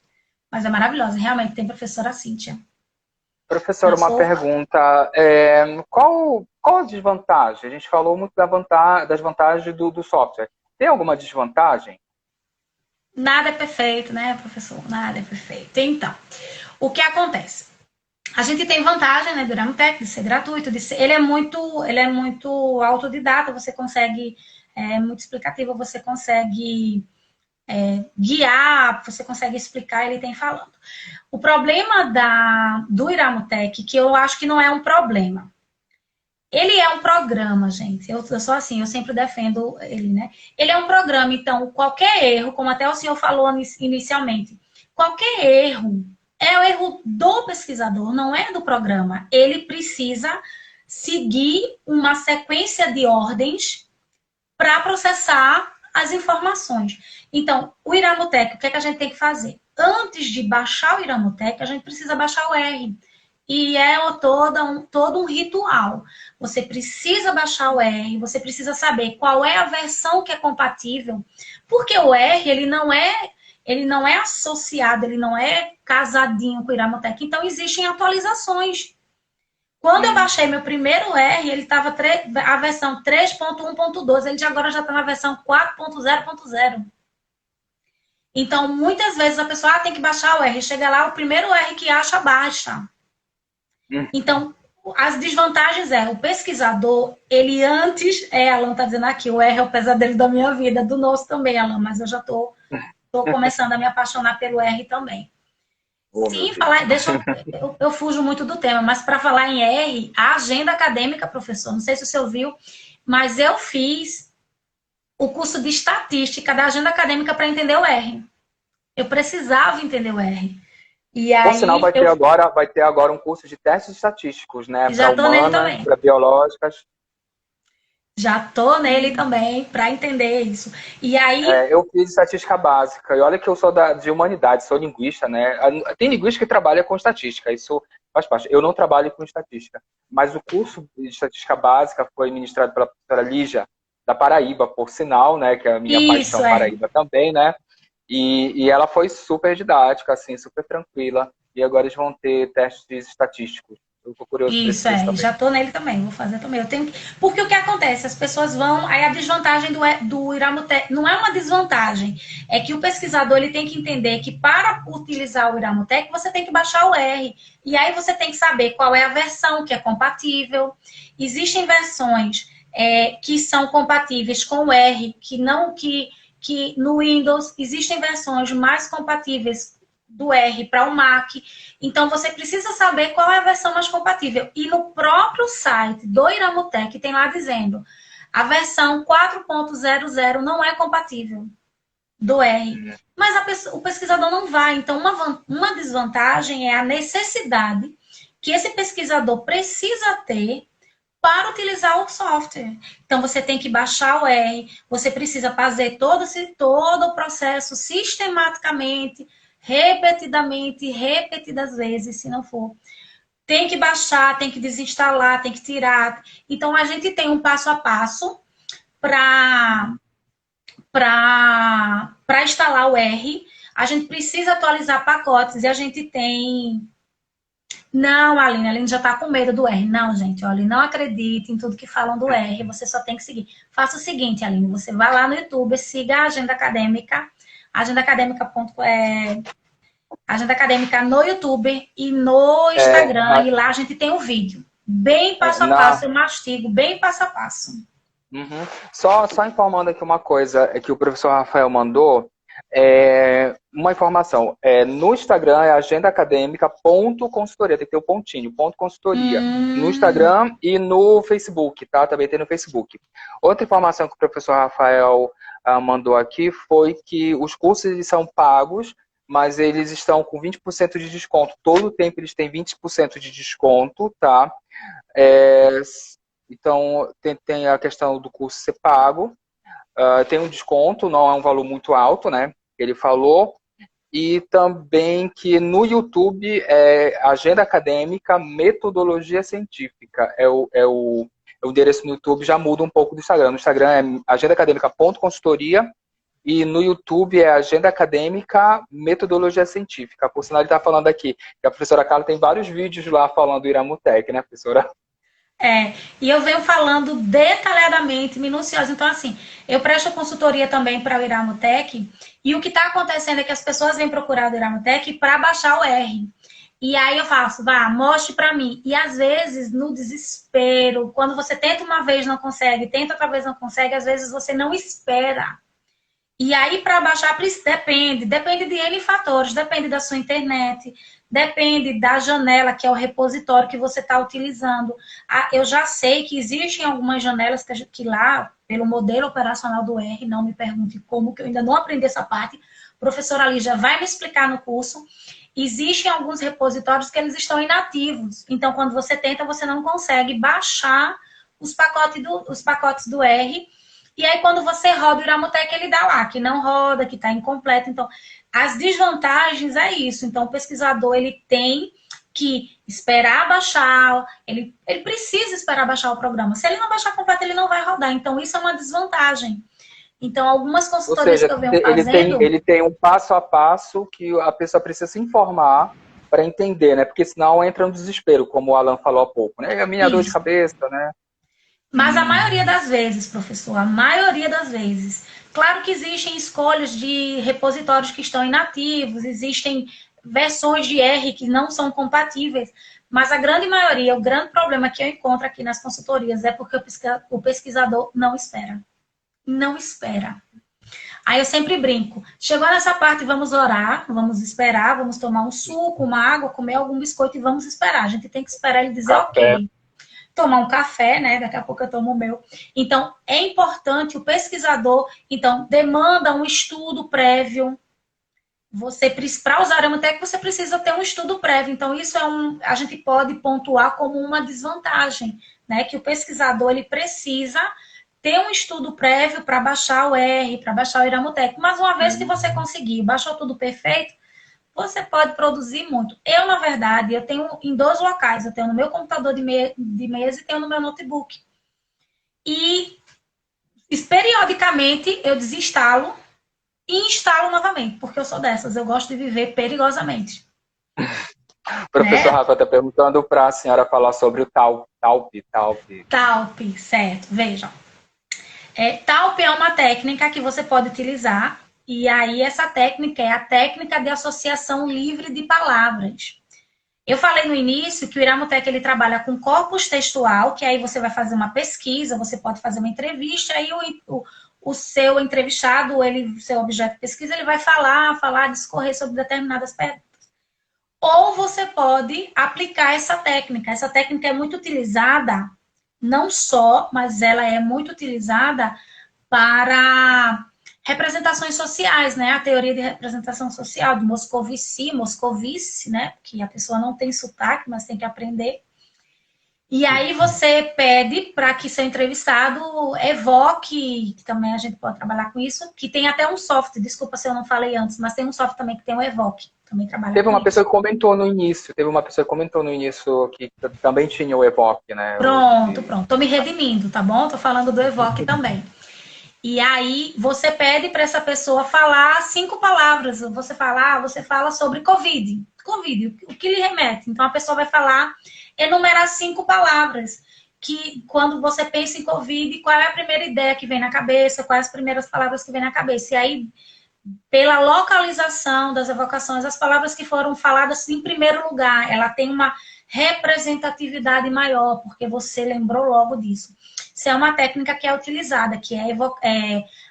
Mas é maravilhosa, realmente, tem a professora Cíntia. Professor, uma pergunta. Qual a desvantagem? A gente falou muito das vantagens do software. Tem alguma desvantagem? Nada é perfeito, né, professor? Nada é perfeito. Então, o que acontece? A gente tem vantagem, né, do Iramutec, de ser gratuito, ele é muito autodidata, você consegue, muito explicativo, você consegue guiar, você consegue explicar, ele tem falando. O problema do Iramutec, que eu acho que não é um problema, ele é um programa, gente. Eu sou assim, eu sempre defendo ele, né? Ele é um programa, então qualquer erro, como até o senhor falou inicialmente, qualquer erro é o erro do pesquisador, não é do programa. Ele precisa seguir uma sequência de ordens para processar as informações. Então, o Iramutec, o que é que a gente tem que fazer? Antes de baixar o Iramutec, a gente precisa baixar o R. E é todo um ritual. Você precisa baixar o R, você precisa saber qual é a versão que é compatível, porque o R, ele não é associado, ele não é casadinho com o Iramutec. Então, existem atualizações. Quando eu baixei meu primeiro R, ele estava a versão 3.1.12, ele agora já está na versão 4.0.0. Então, muitas vezes a pessoa tem que baixar o R, chega lá, o primeiro R que acha, baixa. Então, as desvantagens o pesquisador, ele antes, Alan está dizendo aqui, o R é o pesadelo da minha vida, do nosso também, Alan, mas eu já estou começando a me apaixonar pelo R também. Sim, eu fujo muito do tema, mas para falar em R, a agenda acadêmica, professor, não sei se você ouviu, mas eu fiz o curso de estatística da agenda acadêmica para entender o R. Eu precisava entender o R. E aí, por sinal, vai ter agora um curso de testes estatísticos, né? Já para humanas, para biológicas. Já tô nele também para entender isso. E aí. Eu fiz estatística básica. E olha que eu sou de humanidade, sou linguista, né? Tem linguista que trabalha com estatística, isso faz parte. Eu não trabalho com estatística. Mas o curso de estatística básica foi ministrado pela professora Lígia, da Paraíba, por sinal, né? Que é a minha paixão Paraíba também, né? E ela foi super didática, assim, super tranquila. E agora eles vão ter testes estatísticos Eu tô curioso Isso, desse também. já tô nele também, vou fazer também. Eu tenho Porque o que acontece? As pessoas vão. Aí a desvantagem do Iramutec não é uma desvantagem, é que o pesquisador ele tem que entender que para utilizar o Iramutec você tem que baixar o R. E aí você tem que saber qual é a versão que é compatível. Existem versões que são compatíveis com o R, que no Windows existem versões mais compatíveis do R para o Mac. Então, você precisa saber qual é a versão mais compatível. E no próprio site do Iramutec tem lá dizendo a versão 4.00 não é compatível do R. Mas o pesquisador não vai. Então, uma desvantagem é a necessidade que esse pesquisador precisa ter para utilizar o software. Então, você tem que baixar o R, você precisa fazer todo o processo sistematicamente, repetidas vezes, se não for. Tem que baixar, tem que desinstalar, tem que tirar. Então, a gente tem um passo a passo para instalar o R. A gente precisa atualizar pacotes e a gente tem... Não, a Aline já tá com medo do R. Não, gente, olha, não acredite em tudo que falam do R, você só tem que seguir. Faça o seguinte, Aline, você vai lá no YouTube, siga a Agenda Acadêmica, Agenda Acadêmica no YouTube e no Instagram, e lá a gente tem um vídeo, bem passo a passo, eu mastigo, bem passo a passo. Uhum. Só informando aqui uma coisa que o professor Rafael mandou, uma informação. No Instagram é agendaacadêmica.consultoria, tem que ter o pontinho, ponto consultoria. No Instagram e no Facebook, tá? Também tem no Facebook. Outra informação que o professor Rafael mandou aqui foi que os cursos são pagos, mas eles estão com 20% de desconto. Todo o tempo eles têm 20% de desconto, tá? Então, tem a questão do curso ser pago. Tem um desconto, não é um valor muito alto, né? Ele falou. E também que no YouTube é Agenda Acadêmica, Metodologia Científica. O endereço no YouTube já muda um pouco do Instagram. No Instagram é agendaacadêmica.consultoria e no YouTube é Agenda Acadêmica, Metodologia Científica. Por sinal, ele está falando aqui que a professora Carla tem vários vídeos lá falando do Iramutec, né, professora? E eu venho falando detalhadamente, minuciosa. Então, assim, eu presto consultoria também para o Iramutec, e o que está acontecendo é que as pessoas vêm procurar o Iramutec para baixar o R. E aí eu faço, mostre para mim. E às vezes, no desespero, quando você tenta uma vez não consegue, tenta outra vez não consegue, às vezes você não espera. E aí, para baixar, depende de N fatores, depende da sua internet, depende da janela, que é o repositório que você está utilizando. Eu já sei que existem algumas janelas que lá, pelo modelo operacional do R, não me pergunte como, que eu ainda não aprendi essa parte, a professora Lígia vai me explicar no curso. Existem alguns repositórios que eles estão inativos. Então, quando você tenta, você não consegue baixar os pacotes do R. E aí, quando você roda o Iramutec, ele dá lá, que não roda, que está incompleto. Então, as desvantagens é isso. Então, o pesquisador, ele tem que esperar baixar, ele precisa esperar baixar o programa. Se ele não baixar completo, ele não vai rodar. Então, isso é uma desvantagem. Então, algumas consultorias que eu venho fazendo... Ele tem um passo a passo que a pessoa precisa se informar para entender, né? Porque senão entra no desespero, como o Alan falou há pouco, né? A minha dor de cabeça, né? Mas a maioria das vezes, professor, a maioria das vezes. Claro que existem escolhas de repositórios que estão inativos, existem versões de R que não são compatíveis, mas a grande maioria, o grande problema que eu encontro aqui nas consultorias é porque o pesquisador não espera. Não espera. Aí eu sempre brinco. Chegou nessa parte, vamos orar, vamos esperar, vamos tomar um suco, uma água, comer algum biscoito e vamos esperar. A gente tem que esperar ele dizer ok. Tomar um café, né? Daqui a pouco eu tomo o meu. Então, é importante o pesquisador, então, demanda um estudo prévio. Para usar a Iramutec, você precisa ter um estudo prévio. Então, isso a gente pode pontuar como uma desvantagem, né? Que o pesquisador, ele precisa ter um estudo prévio para baixar o R, para baixar o Iramutec. Mas uma vez que você conseguir, baixou tudo perfeito, você pode produzir muito. Eu, na verdade, eu tenho em 2 locais. Eu tenho no meu computador de mesa e tenho no meu notebook. E, periodicamente, eu desinstalo e instalo novamente, porque eu sou dessas. Eu gosto de viver perigosamente. O professor né? Rafa está perguntando para a senhora falar sobre o TALP. TALP, certo. Vejam. TALP é uma técnica que você pode utilizar, e aí essa técnica é a técnica de associação livre de palavras. Eu falei no início que o Iramutec ele trabalha com corpus textual, que aí você vai fazer uma pesquisa, você pode fazer uma entrevista, aí o seu entrevistado, o seu objeto de pesquisa, ele vai falar, discorrer sobre determinadas perguntas. Ou você pode aplicar essa técnica. Essa técnica é muito utilizada, não só, mas ela é muito utilizada para representações sociais, né? A teoria de representação social do Moscovici, né? Que a pessoa não tem sotaque, mas tem que aprender. E aí você pede para que seu entrevistado evoque, que também a gente pode trabalhar com isso, que tem até um software, desculpa se eu não falei antes, mas tem um software também que tem o Evoque, também trabalha Teve com uma isso. pessoa que comentou no início, que também tinha o Evoque, né? Pronto. Tô me redimindo, tá bom? Tô falando do Evoque também. E aí você pede para essa pessoa falar 5 palavras. Você fala sobre Covid. Covid, o que lhe remete? Então a pessoa vai enumerar 5 palavras. Que quando você pensa em Covid, qual é a primeira ideia que vem na cabeça? Quais as primeiras palavras que vem na cabeça? E aí, pela localização das evocações, as palavras que foram faladas em primeiro lugar, ela tem uma representatividade maior, porque você lembrou logo disso. Isso é uma técnica que é utilizada, que é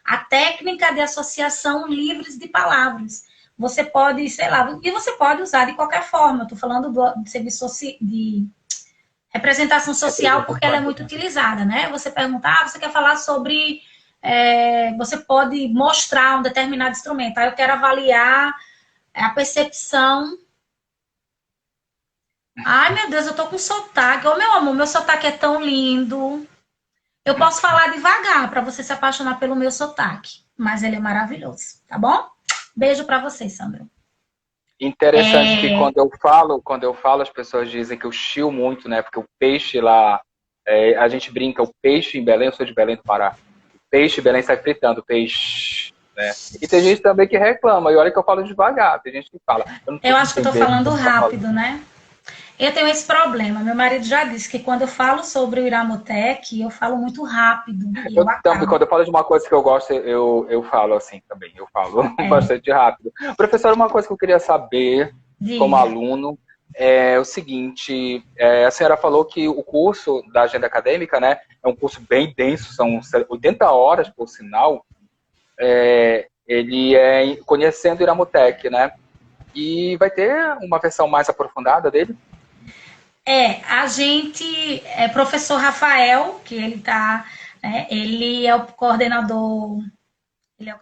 a técnica de associação livres de palavras. Você pode, sei lá, e você pode usar de qualquer forma. Eu estou falando de serviço de representação social porque ela é muito utilizada, né? Você pergunta, você quer falar sobre... você pode mostrar um determinado instrumento. Aí eu quero avaliar a percepção. Ai, meu Deus, eu tô com sotaque. Ô, meu amor, meu sotaque é tão lindo. Eu posso falar devagar para você se apaixonar pelo meu sotaque, mas ele é maravilhoso, tá bom? Beijo para você, Sandra. Interessante que quando eu falo, as pessoas dizem que eu chio muito, né? Porque o peixe lá, a gente brinca, o peixe em Belém, eu sou de Belém do Pará, o peixe em Belém sai fritando, peixe, né? E tem gente também que reclama, e olha que eu falo devagar, tem gente que fala. Eu acho que eu tô falando rápido, né? Eu tenho esse problema. Meu marido já disse que quando eu falo sobre o Iramutec, eu falo muito rápido. E eu Também, quando eu falo de uma coisa que eu gosto, eu falo assim também. Eu falo bastante rápido. Professor, uma coisa que eu queria saber, como aluno, é o seguinte. A senhora falou que o curso da agenda acadêmica, né, é um curso bem denso, são 80 horas, por sinal. Ele é conhecendo o Iramutec, né? E vai ter uma versão mais aprofundada dele? A gente, professor Rafael, que ele tá, né, ele é o coordenador, ele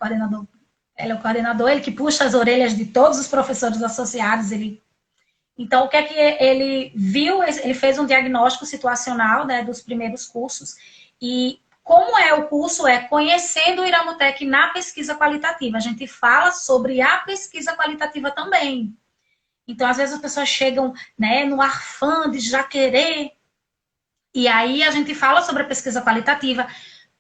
que puxa as orelhas de todos os professores associados, então o que é que ele viu, ele fez um diagnóstico situacional, né, dos primeiros cursos, e como é o curso, conhecendo o Iramutec na pesquisa qualitativa, a gente fala sobre a pesquisa qualitativa também. Então, às vezes as pessoas chegam, né, no afã de já querer, e aí a gente fala sobre a pesquisa qualitativa,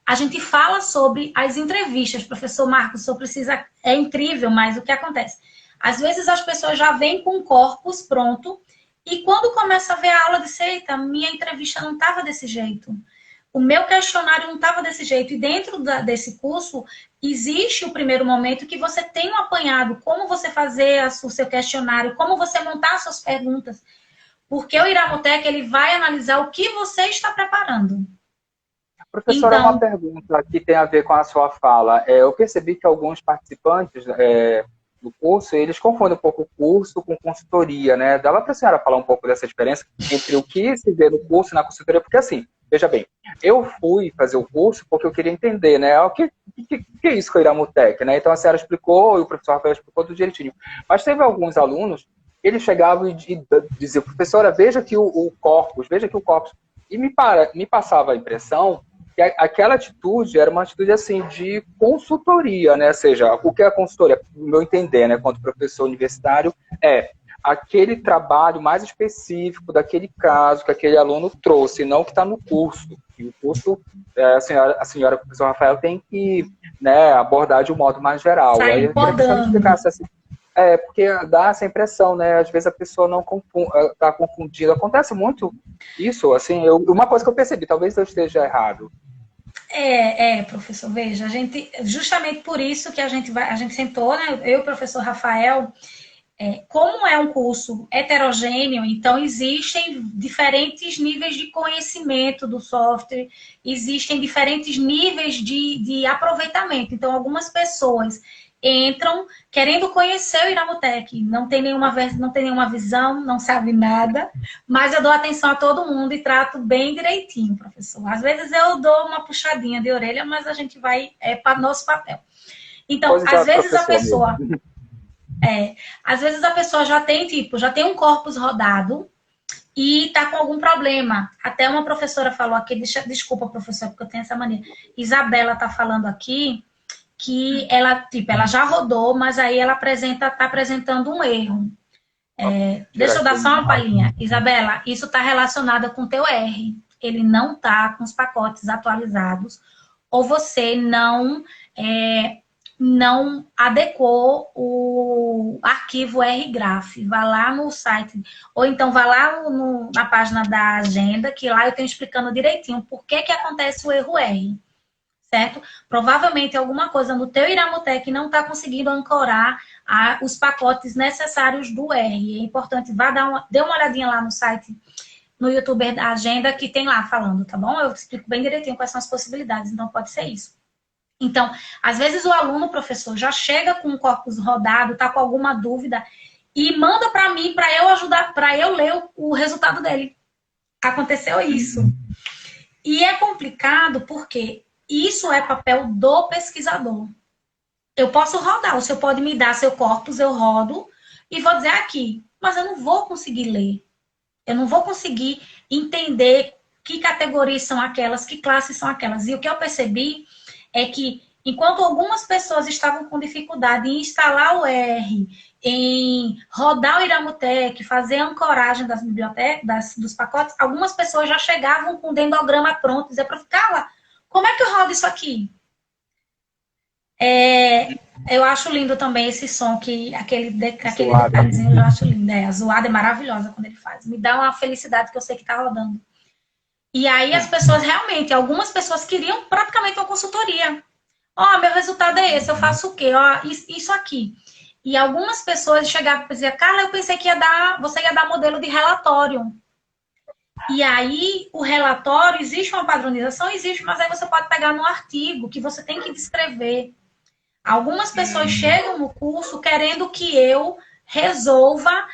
a gente fala sobre as entrevistas. Professor Marcos, o senhor precisa... É incrível, mas o que acontece? Às vezes as pessoas já vêm com o corpus pronto, e quando começa a ver a aula, diz, eita, minha entrevista não estava desse jeito. O meu questionário não estava desse jeito. E dentro desse curso, existe o primeiro momento que você tem um apanhado, como você fazer o seu questionário, como você montar suas perguntas. Porque o Iramutec, ele vai analisar o que você está preparando. Professora, Então, uma pergunta que tem a ver com a sua fala. Eu percebi que alguns participantes do curso, eles confundem um pouco o curso com consultoria, né? Dava para a senhora falar um pouco dessa diferença entre o que se vê no curso e na consultoria? Porque assim, veja bem, eu fui fazer o curso porque eu queria entender, né? O que é isso que é o Iramutec, né? Então a senhora explicou e o professor Rafael explicou tudo direitinho. Mas teve alguns alunos, eles chegavam e diziam, professora, veja aqui o corpus, veja aqui o corpus. E me passava a impressão que aquela atitude era uma atitude assim de consultoria, né? Ou seja, o que é a consultoria, no meu entender, né, quanto professor universitário, é aquele trabalho mais específico daquele caso que aquele aluno trouxe, não que está no curso. E o curso, a senhora, o professor Rafael, tem que, né, abordar de um modo mais geral. sair Aí eu queria que você me explicasse assim. porque dá essa impressão, né? Às vezes a pessoa não está confundida. Acontece muito isso, assim, uma coisa que eu percebi, talvez eu esteja errado. Professor, veja, a gente, justamente por isso que a gente sentou, né? Eu e o professor Rafael, como é um curso heterogêneo, então existem diferentes níveis de conhecimento do software, existem diferentes níveis de aproveitamento. Então, algumas pessoas entram querendo conhecer o Iramutec, não tem nenhuma visão, não sabe nada, mas eu dou atenção a todo mundo e trato bem direitinho, professor. Às vezes eu dou uma puxadinha de orelha, mas a gente vai para nosso papel. Então, às vezes a pessoa... às vezes a pessoa já tem um corpus rodado e tá com algum problema. Até uma professora falou aqui, desculpa, professora, porque eu tenho essa mania. Isabela tá falando aqui que ela já rodou, mas aí ela tá apresentando um erro. Deixa eu dar só uma palhinha. Isabela, isso está relacionado com o teu R. Ele não tá com os pacotes atualizados, ou você não adequou o arquivo RGraph. Vá lá no site, ou então vá lá na página da agenda, que lá eu tenho explicando direitinho por que acontece o erro R, certo? Provavelmente alguma coisa no teu Iramutec não está conseguindo ancorar os pacotes necessários do R. É importante, dê uma olhadinha lá no site, no YouTube da agenda, que tem lá falando, tá bom? Eu explico bem direitinho quais são as possibilidades, então pode ser isso. Então, às vezes o aluno, professor, já chega com o corpus rodado, tá com alguma dúvida e manda para mim, para eu ajudar, para eu ler o resultado dele. Aconteceu isso. E é complicado porque isso é papel do pesquisador. Eu posso rodar, o senhor pode me dar seu corpus, eu rodo e vou dizer aqui, mas eu não vou conseguir ler. Eu não vou conseguir entender que categorias são aquelas, que classes são aquelas. E o que eu percebi é que, enquanto algumas pessoas estavam com dificuldade em instalar o R, em rodar o Iramutec, fazer a ancoragem das bibliotecas, dos pacotes, algumas pessoas já chegavam com o dendograma pronto, dizer para ficar, como é que eu rodo isso aqui? Eu acho lindo também esse som, aquele detalhezinho eu acho lindo. A zoada é maravilhosa quando ele faz. Me dá uma felicidade que eu sei que está rodando. E aí as pessoas realmente, algumas pessoas queriam praticamente uma consultoria. Meu resultado é esse, eu faço o quê? Isso aqui. E algumas pessoas chegavam e diziam, Carla, eu pensei que você ia dar modelo de relatório. E aí, o relatório, existe uma padronização? Existe, mas aí você pode pegar no artigo, que você tem que descrever. Algumas pessoas chegam no curso querendo que eu resolva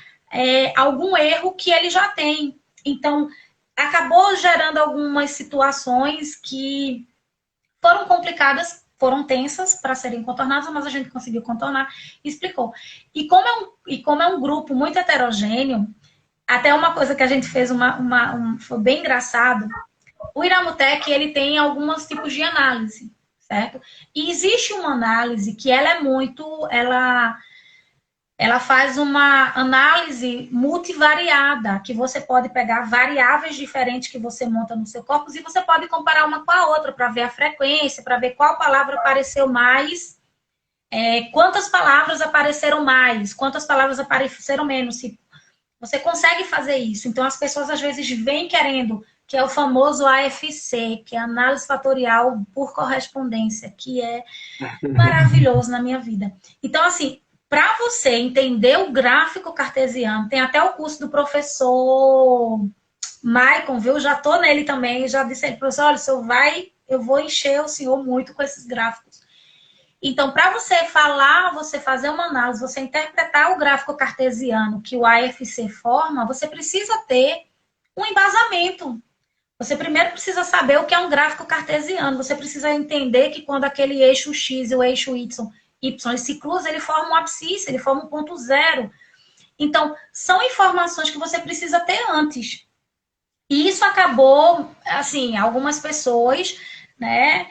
algum erro que ele já tem. Então, acabou gerando algumas situações que foram complicadas, foram tensas para serem contornadas, mas a gente conseguiu contornar e explicou. E como é um grupo muito heterogêneo, até uma coisa que a gente fez, foi bem engraçado, o Iramutec, ele tem alguns tipos de análise, certo? E existe uma análise que ela faz uma análise multivariada, que você pode pegar variáveis diferentes que você monta no seu corpus e você pode comparar uma com a outra para ver a frequência, para ver qual palavra apareceu mais, quantas palavras apareceram mais, quantas palavras apareceram menos. Você consegue fazer isso. Então, as pessoas às vezes vêm querendo, que é o famoso AFC, que é Análise Fatorial por Correspondência, que é maravilhoso na minha vida. Então, assim, para você entender o gráfico cartesiano, tem até o curso do professor Maicon, viu? Já estou nele também, já disse, professor, olha, eu vou encher o senhor muito com esses gráficos. Então, para você falar, você fazer uma análise, você interpretar o gráfico cartesiano que o AFC forma, você precisa ter um embasamento. Você primeiro precisa saber o que é um gráfico cartesiano. Você precisa entender que quando aquele eixo X e o eixo Y se cruzam, ele forma um abscissa, ele forma um ponto zero. Então, são informações que você precisa ter antes. E isso acabou, assim, algumas pessoas, né,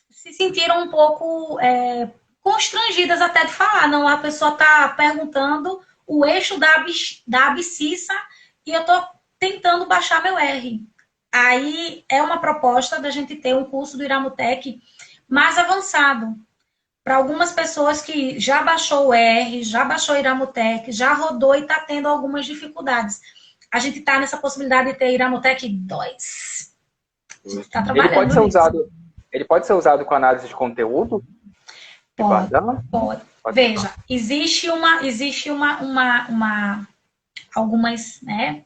se sentiram um pouco constrangidas até de falar. Não, a pessoa está perguntando o eixo da abscissa e eu estou tentando baixar meu R. Aí é uma proposta da gente ter um curso do Iramutec mais avançado, para algumas pessoas que já baixou o R, já baixou o Iramutec, já rodou e está tendo algumas dificuldades. A gente está nessa possibilidade de ter Iramutec 2. A gente está trabalhando ele pode ser usado com análise de conteúdo? Pode. Veja, existe algumas, né?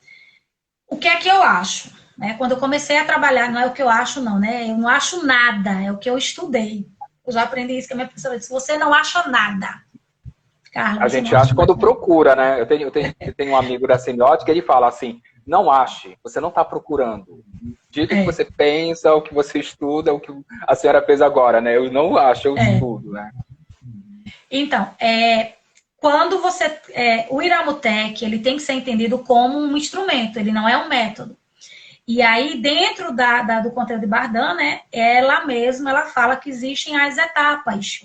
O que é que eu acho? Né? Quando eu comecei a trabalhar, não é o que eu acho, não, né? Eu não acho nada, é o que eu estudei. Eu já aprendi isso que a minha professora disse: você não acha nada. Carlos, a gente acha quando procura, né? Eu tenho um amigo da semiótica, ele fala assim: não ache, você não está procurando. Diga o que você pensa, o que você estuda, o que a senhora fez agora, né? Eu não acho, eu estudo, né? Então, quando você... o Iramutec, ele tem que ser entendido como um instrumento, ele não é um método. E aí, dentro do conteúdo de Bardan, né, ela fala que existem as etapas.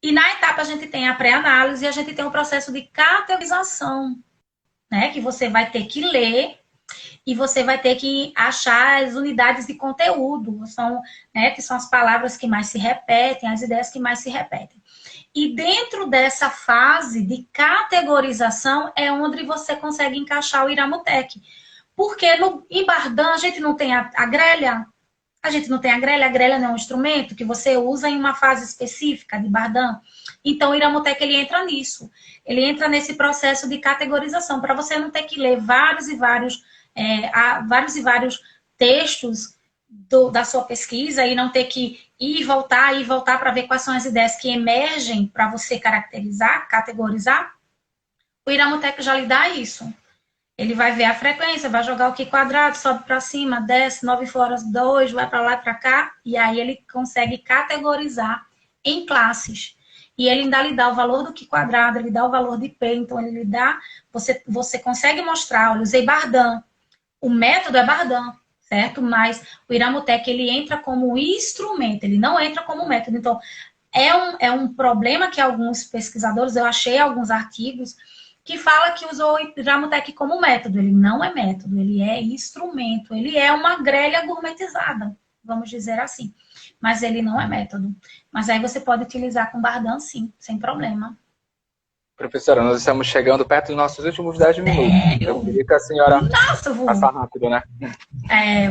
E na etapa a gente tem a pré-análise e a gente tem o processo de categorização, né, que você vai ter que ler e você vai ter que achar as unidades de conteúdo, que são as palavras que mais se repetem, as ideias que mais se repetem. E dentro dessa fase de categorização é onde você consegue encaixar o Iramutec. Porque em Bardan a gente não tem a grelha. A gente não tem a grelha não é um instrumento que você usa em uma fase específica de Bardan. Então o Iramutec, ele entra nisso. Ele entra nesse processo de categorização, para você não ter que ler vários e vários textos da sua pesquisa e não ter que ir e voltar para ver quais são as ideias que emergem para você caracterizar, categorizar. O Iramutec já lhe dá isso. Ele vai ver a frequência, vai jogar o Q quadrado, sobe para cima, desce, 9 foras 2, vai para lá e para cá, e aí ele consegue categorizar em classes. E ele ainda lhe dá o valor do Q quadrado, ele dá o valor de P, então ele lhe dá, você consegue mostrar, olha, eu usei Bardan, o método é Bardan, certo? Mas o Iramutec, ele entra como instrumento, ele não entra como método. Então, é um problema que alguns pesquisadores, eu achei alguns artigos, que fala que usou o Iramutec como método. Ele não é método, ele é instrumento, ele é uma grelha gourmetizada, vamos dizer assim. Mas ele não é método. Mas aí você pode utilizar com Bardan, sim, sem problema. Professora, nós estamos chegando perto dos nossos últimos 10 minutos. Eu queria que a senhora... Passar rápido, né?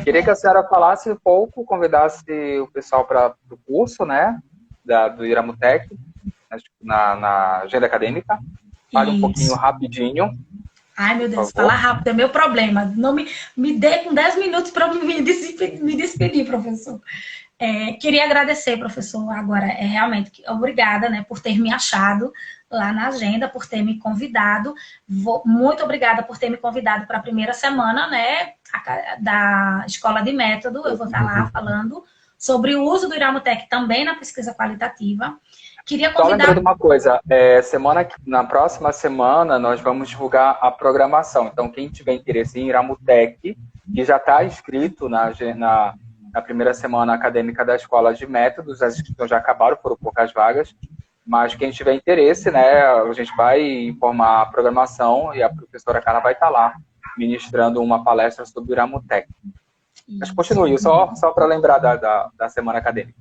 Queria que a senhora falasse um pouco, convidasse o pessoal para o curso, né? Do Iramutec, na agenda acadêmica. Fale um pouquinho rapidinho. Ai, meu Deus, falar rápido é meu problema. Não me dê com 10 minutos para me despedir, professor. Queria agradecer, professor, agora, realmente, obrigada, né, por ter me achado lá na agenda, por ter me convidado. Muito obrigada por ter me convidado para a primeira semana, né, da Escola de Método. Eu vou estar lá falando sobre o uso do Iramutec também na pesquisa qualitativa. Queria convidar... Só lembrando uma coisa, na próxima semana nós vamos divulgar a programação. Então, quem tiver interesse em Iramutec, que já está inscrito na primeira semana acadêmica da Escola de Métodos, as inscrições já acabaram, foram poucas vagas, mas quem tiver interesse, né, a gente vai informar a programação e a professora Carla vai estar lá ministrando uma palestra sobre o Iramutec. Mas continue, só para lembrar da semana acadêmica.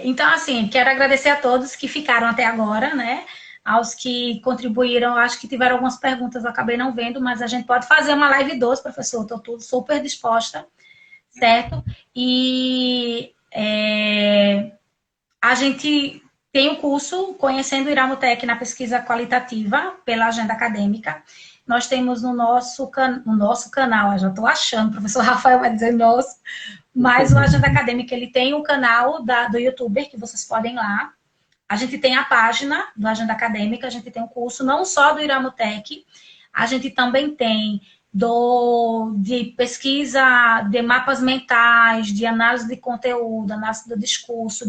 Então, assim, quero agradecer a todos que ficaram até agora, né? Aos que contribuíram, acho que tiveram algumas perguntas, eu acabei não vendo, mas a gente pode fazer uma live 2, professor, estou tudo super disposta, certo? E a gente tem o curso Conhecendo o Iramutec na Pesquisa Qualitativa, pela Agenda Acadêmica. Nós temos no nosso canal, eu já estou achando, o professor Rafael vai dizer nosso, mas o Agenda Acadêmica, ele tem um canal do YouTuber, que vocês podem ir lá. A gente tem a página do Agenda Acadêmica, a gente tem um curso não só do Iramutec, a gente também tem de pesquisa de mapas mentais, de análise de conteúdo, análise do discurso,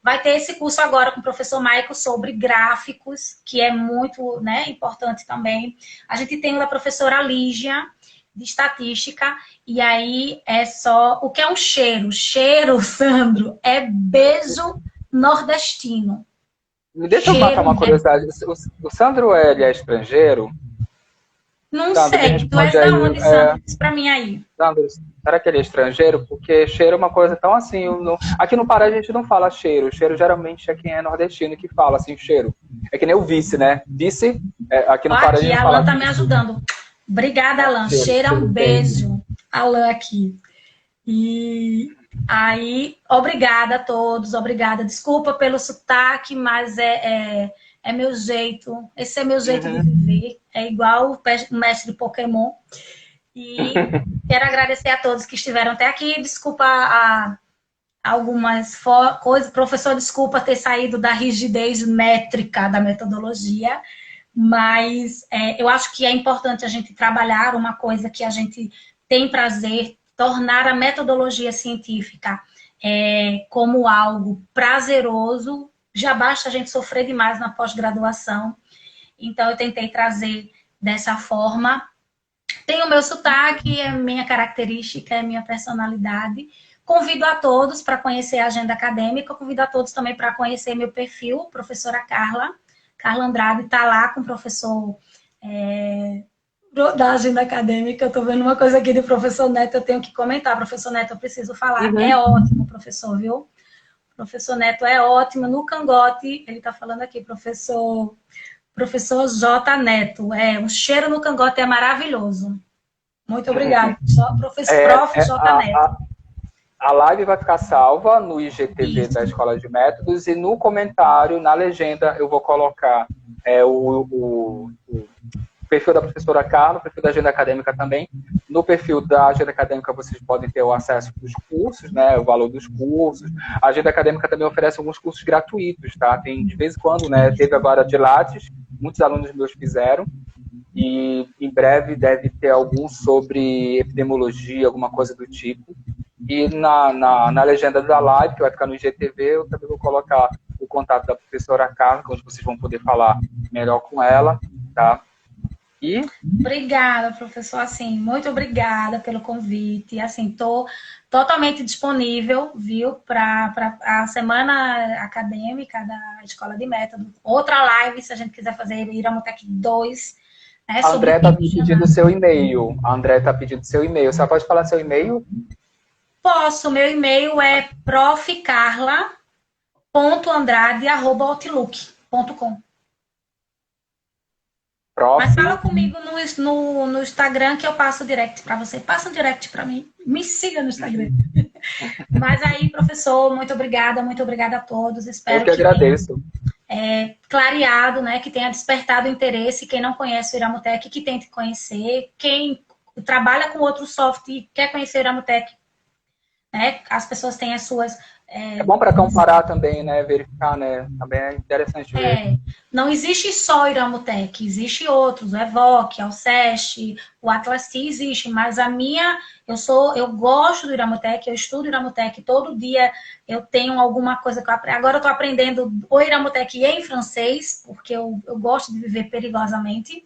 vai ter esse curso agora com o professor Maico sobre gráficos, que é muito, né, importante também. A gente tem o da professora Lígia, de estatística, e aí o que é um cheiro? Cheiro, Sandro, é beijo nordestino. Me deixa eu matar uma curiosidade. O Sandro, ele é estrangeiro? Ele é estrangeiro. Ele Não Sandro, me sei. Tu és responde da aí. onde, Sandro? Diz pra mim aí. Sandro, será que ele é estrangeiro? Porque cheiro é uma coisa tão assim. Aqui no Pará a gente não fala cheiro. Cheiro geralmente é quem é nordestino que fala assim, cheiro. É que nem o vice, né? Vice, aqui Ó, no Pará a aqui, gente não a fala Alan tá me vice. ajudando. Obrigada, Alan. Cheiro, Cheira um cheiro bem. beijo. Alan aqui. E aí, obrigada a todos, obrigada. Desculpa pelo sotaque, mas é meu jeito. Esse é meu jeito de Uhum. viver. É igual o mestre de Pokémon. E quero agradecer a todos que estiveram até aqui. Desculpa algumas coisas. Professor, desculpa ter saído da rigidez métrica da metodologia, mas eu acho que é importante a gente trabalhar uma coisa que a gente tem prazer, tornar a metodologia científica como algo prazeroso. Já basta a gente sofrer demais na pós-graduação. Então, eu tentei trazer dessa forma. Tem o meu sotaque, é minha característica, é minha personalidade. Convido a todos para conhecer a agenda acadêmica, convido a todos também para conhecer meu perfil, professora Carla Andrade, está lá com o professor da agenda acadêmica. Eu estou vendo uma coisa aqui do professor Neto, eu tenho que comentar. Professor Neto, eu preciso falar. Uhum. É ótimo, professor, viu? Professor Neto é ótimo. No cangote, ele está falando aqui, professor J. Neto. O cheiro no cangote é maravilhoso. Muito obrigada. Prof. J. Neto. A live vai ficar salva no IGTV Isso. da Escola de Métodos e no comentário, na legenda, eu vou colocar o perfil da professora Carla, o perfil da Agenda Acadêmica também. No perfil da Agenda Acadêmica vocês podem ter o acesso dos cursos, né, o valor dos cursos. A Agenda Acadêmica também oferece alguns cursos gratuitos, tá? Tem de vez em quando, né? Teve agora de Lattes, muitos alunos meus fizeram. E em breve deve ter algum sobre epidemiologia, alguma coisa do tipo. E na legenda da live, que vai ficar no IGTV, eu também vou colocar o contato da professora Carla, onde vocês vão poder falar melhor com ela, tá? E... Obrigada, professor. Assim, muito obrigada pelo convite. Assim, estou totalmente disponível, viu, para a semana acadêmica da Escola de Método. Outra live, se a gente quiser fazer Iramutec 2. Né, a André está pedindo seu e-mail. A André está pedindo seu e-mail. Você pode falar seu e-mail? Posso. Meu e-mail é profcarla.andrade@outlook.com. Mas fala comigo no Instagram que eu passo o direct para você. Passa um direct para mim. Me siga no Instagram. Mas aí, professor, muito obrigada a todos. Espero eu que agradeço. Clareado, né, que tenha despertado interesse. Quem não conhece o Iramutec, que tente conhecer. Quem trabalha com outro software e quer conhecer o Iramutec, né, as pessoas têm as suas... É bom para comparar também, né? Verificar, né? Também é interessante ver. Não existe só o Iramutec, existe outros, o EVOC, o Alceste, o Atlas C existe, mas eu gosto do Iramutec, eu estudo Iramutec, todo dia eu tenho alguma coisa que eu aprendo. Agora eu estou aprendendo o Iramutec em francês, porque eu gosto de viver perigosamente.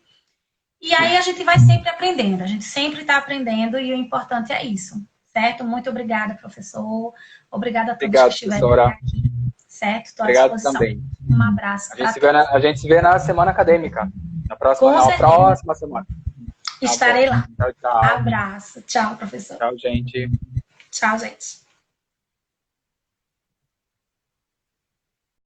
E aí a gente vai sempre aprendendo, a gente sempre está aprendendo e o importante é isso, certo? Muito obrigada, professor. Obrigada a todos que estiveram aqui, certo? Estou à disposição. Também. Um abraço. A gente se vê na semana acadêmica. Na próxima semana. Estarei lá. Tchau, tchau. Abraço. Tchau, professor. Tchau, gente. Tchau, gente.